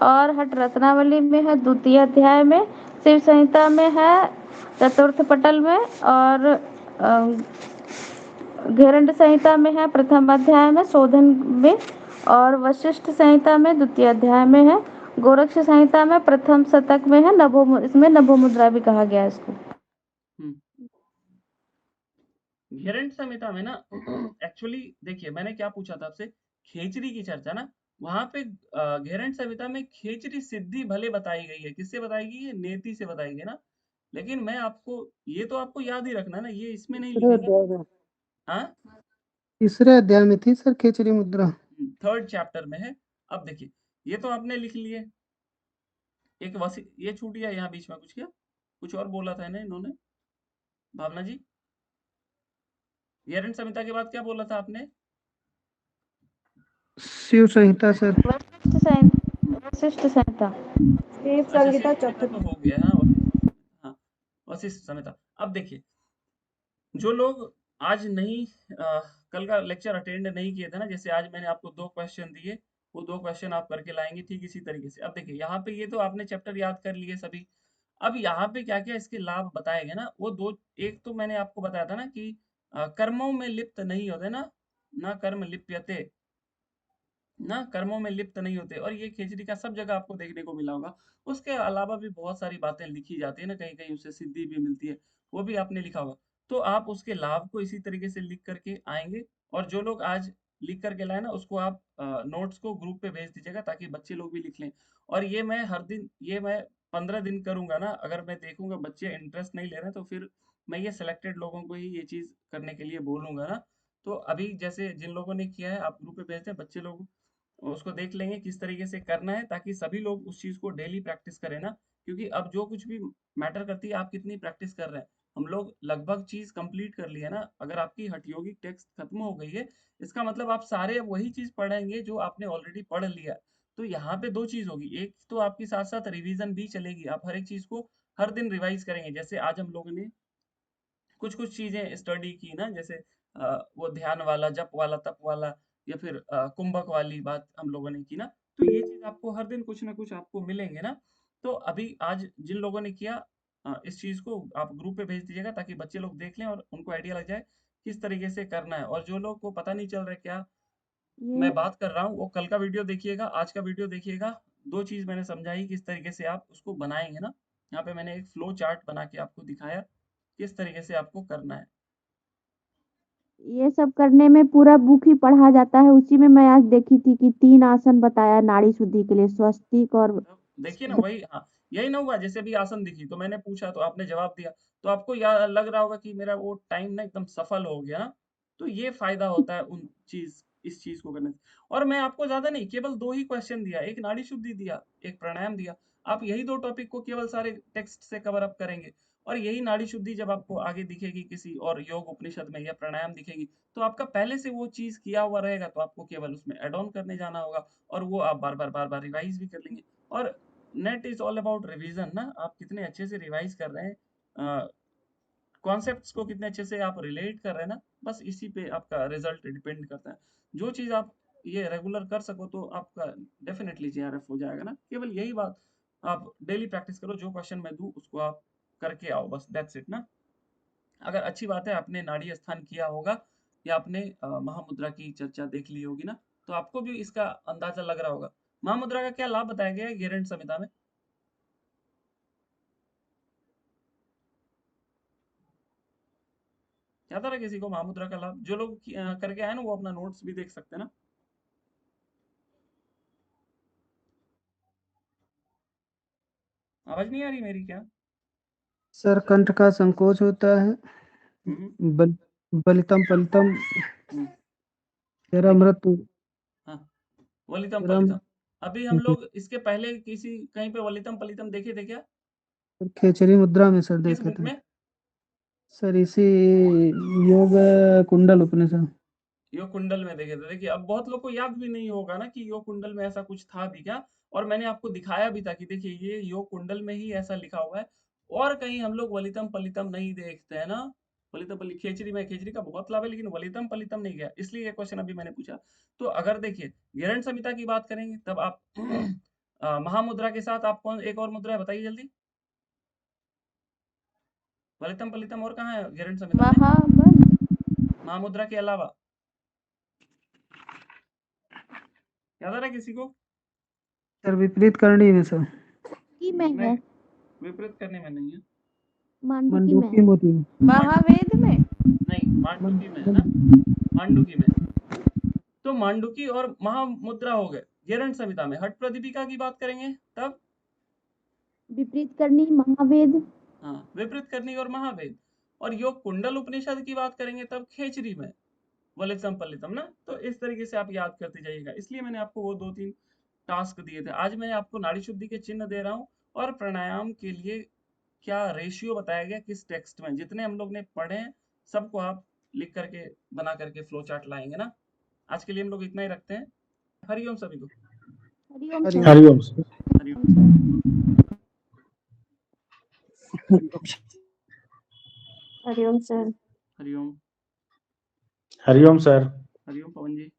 और हठ रत्नावली में है द्वितीय अध्याय में, शिव संहिता में है चतुर्थ पटल में, और घेरंड संहिता में है प्रथम अध्याय में शोधन में, और वशिष्ठ संहिता में द्वितीय अध्याय में है, गोरक्ष संहिता में प्रथम शतक में है, इसमें नभो मुद्रा भी कहा गया है इसको। घेरंड संहिता में ना एक्चुअली देखिए मैंने क्या पूछा था आपसे, खेचरी की चर्चा ना, वहां पे घेरंड संहिता में खेचरी सिद्धि भले बताई गई है। किससे बताई गई है? नेति से बताई गई ना। लेकिन मैं आपको, ये तो आपको याद ही रखना ना, ये इसमें नहीं तीसरे लिखेंगे। अध्याय में हाँ, तीसरे अध्याय में थी सर खेचरी मुद्रा। 3rd चैप्टर में है। अब देखिए ये तो आपने लिख लिए, एक वसी ये छूट गया यहाँ बीच में, कुछ क्या कुछ और बोला था ना इन्होंने, भावना जी? घेरंड संहिता के बाद क्या बोला था आपने? शिव संहिता सर। वशिष्ठ संहिता अच्छा शिव संहिता तो हो गया। हाँ हाँ, वशिष्ठ संहिता। अब देखिए जो लोग आज नहीं कल का लेक्चर अटेंड नहीं किए थे ना, जैसे आज मैंने आपको 2 क्वेश्चन दिए, वो 2 क्वेश्चन आप करके लाएंगे ठीक इसी तरीके से। अब देखिए यहाँ पे ये तो आपने चैप्टर याद कर लिए सभी। अब यहाँ पे क्या क्या इसके लाभ बताए गए ना, वो 2, एक तो मैंने आपको बताया था ना कि कर्मों में लिप्त नहीं होते ना, ना कर्म लिप्यते, ना कर्मों में लिप्त नहीं होते, और ये खेचरी का सब जगह आपको देखने को मिला होगा। उसके अलावा भी बहुत सारी बातें लिखी जाती है ना, कहीं कहीं उससे सिद्धि भी मिलती है, वो भी आपने लिखा होगा। तो आप उसके लाभ को इसी तरीके से लिख करके आएंगे, और जो लोग आज लिख करके लाए ना उसको आप नोट्स को ग्रुप पे भेज दीजिएगा ताकि बच्चे लोग भी लिख लें। और ये मैं हर दिन, ये मैं 15 दिन करूंगा ना, अगर मैं देखूंगा बच्चे इंटरेस्ट नहीं ले रहे हैं तो फिर मैं ये सिलेक्टेड लोगों को ही ये चीज करने के लिए बोलूंगा ना। तो अभी जैसे जिन लोगों ने किया है आप ग्रुप पे भेजते हैं, बच्चे लोग उसको देख लेंगे किस तरीके से करना है, ताकि सभी लोग उस चीज को डेली प्रैक्टिस करें ना। क्योंकि अब जो कुछ भी मैटर करती है आप कितनी प्रैक्टिस कर रहे हैं। हम लोग लगभग चीज कंप्लीट कर ली है ना। अगर आपकी हठयोगिक टेक्स्ट खत्म हो गई है, इसका मतलब आप सारे वही चीज पढ़ेंगे जो आपने ऑलरेडी पढ़ लिया है। तो यहाँ पे 2 चीज होगी, एक तो आपकी साथ साथ रिवीजन भी चलेगी, आप हर एक चीज को हर दिन रिवाइज करेंगे। जैसे आज हम लोगों ने कुछ चीजें स्टडी की ना, जैसे वो ध्यान वाला, जप वाला, तप वाला, या फिर कुंभक वाली बात हम लोगों ने की ना। तो ये चीज आपको हर दिन कुछ ना कुछ आपको मिलेंगे ना। तो अभी आज जिन लोगों ने किया इस चीज को आप ग्रुप पे भेज दीजिएगा, ताकि बच्चे लोग देख लें और उनको आइडिया लग जाए किस तरीके से करना है। और जो लोग को पता नहीं चल रहा है क्या ये मैं बात कर रहा हूँ, वो कल का वीडियो देखिएगा, आज का वीडियो देखिएगा। दो चीज मैंने समझाई किस तरीके से आप उसको बनाएंगे ना। यहाँ पे मैंने एक फ्लो चार्ट बना के आपको दिखाया किस तरीके से आपको करना है। ये सब करने में पूरा बुक ही पढ़ा जाता है। उसी में मैं आज देखी थी कि 3 आसन बताया नाड़ी शुद्धि के लिए, स्वस्तिक और तब देखिए ना, वही हाँ, यही ना हुआ। जैसे भी आसन दिखी तो मैंने पूछा तो आपने जवाब दिया, तो आपको याद लग रहा होगा कि मेरा वो टाइम ना एकदम सफल हो गया ना। तो ये फायदा होता है उन चीज इस चीज को करने से। और मैं आपको ज्यादा नहीं, केवल 2 ही क्वेश्चन दिया, एक नाड़ी शुद्धि दिया, एक प्राणायाम दिया। आप यही 2 टॉपिक को केवल सारे टेक्स्ट से कवर अप करेंगे, और यही नाड़ी शुद्धि जब आपको आगे दिखेगी किसी और योग उपनिषद में या प्राणायाम दिखेगी, तो आपका पहले से वो चीज किया हुआ रहेगा, तो आपको केवल उसमें ऐड ऑन करने जाना होगा, और वो आप बार बार रिवाइज भी कर लेंगे। और net is all about revision ना, आप कितने अच्छे से रिवाइज कर रहे हैं, कॉन्सेप्ट्स को कितने अच्छे से आप रिलेट कर रहे हैं ना, बस इसी पे आपका रिजल्ट डिपेंड करता है। जो चीज आप ये रेगुलर कर सको तो आपका डेफिनेटली जेआरएफ हो जाएगा ना। केवल यही बात, आप डेली प्रैक्टिस करो, जो क्वेश्चन मैं दूं उसको आप करके आओ, बस दैट्स इट ना। अगर अच्छी बात है आपने नाड़ी स्थान किया होगा, या आपने महामुद्रा की चर्चा देख ली होगी ना, तो आपको भी इसका अंदाजा लग रहा होगा। महामुद्रा का क्या लाभ बताया गया है गेरंड संहिता में? क्या था किसी को महामुद्रा का लाभ? जो लोग करके आए ना वो अपना नोट्स भी देख सकते हैं ना। आवाज नहीं आ रही मेरी क्या? सर कंठ का संकोच होता है, हम्म बल बलितम पलितम, हम्म, तेरा देखिए, मृत्यु, हाँ, वलितम तेरा पलितम। अभी हम मृत्यु। लोग इसके पहले किसी कहीं पे वलितम पलितम देखे थे क्या? खेचरी मुद्रा में सर किस देखे बुक थे। में? सर इसी योग कुंडल उपनिषद। योग कुंडल में देखे थे। देखिए, अब बहुत लोग को याद भी नहीं होगा ना कि योग कुंडल में ऐसा कुछ था भी क्या। और मैंने आपको दिखाया भी था कि देखिए ये योग कुंडल में ही ऐसा लिखा हुआ है, और कहीं हम लोग वलितम पलितम नहीं देखते हैं ना। वलितम पलि खेचरी में खेचरी का बहुत लाभ है, लेकिन वलितम पलितम नहीं गया, इसलिए ये क्वेश्चन अभी मैंने पूछा। तो अगर देखिए गेरंड संहिता की बात करेंगे तब आप महामुद्रा के साथ आप कौन एक और मुद्रा है बताइए जल्दी। वलितम पलितम और कहाँ है गेरंड संहिता में महाबल महामुद्रा के अलावा? याद आ रहा है किसी को? सर विपरीत करनी में सर, की में नहीं, है, विपरीत करने में नहीं है। मांडुकी में मंडूकी है, मोती, महावेद में। नहीं, मांडुकी में है ना, मांडुकी में। तो मांडुकी और महामुद्रा हो गए गेरंड संहिता में। हठ प्रदीपिका की बात करेंगे तब विपरीत करनी महावेद। हाँ, विपरीत करनी और महावेद। और योग कुंडल उपनिषद की बात करेंगे तब खेचरी में वलितम पलितम ना। तो इस तरीके से आप याद करते जाइएगा, इसलिए मैंने आपको वो 2-3 टास्क दिए थे। आज मैं आपको नाड़ी शुद्धि के चिन्ह दे रहा हूँ, और प्राणायाम के लिए क्या रेशियो बताया गया किस टेक्स्ट में, जितने हम लोग ने पढ़े हैं सबको आप लिख करके बना करके फ्लो चार्ट लाएंगे ना। आज के लिए हम लोग इतना ही रखते हैं। हरिओम सभी को। हरिओम हरि सर। हरिओम सर। हरिओम। हरिओम सर। हरिओम। हरिओम सर। हरिओम पवन जी।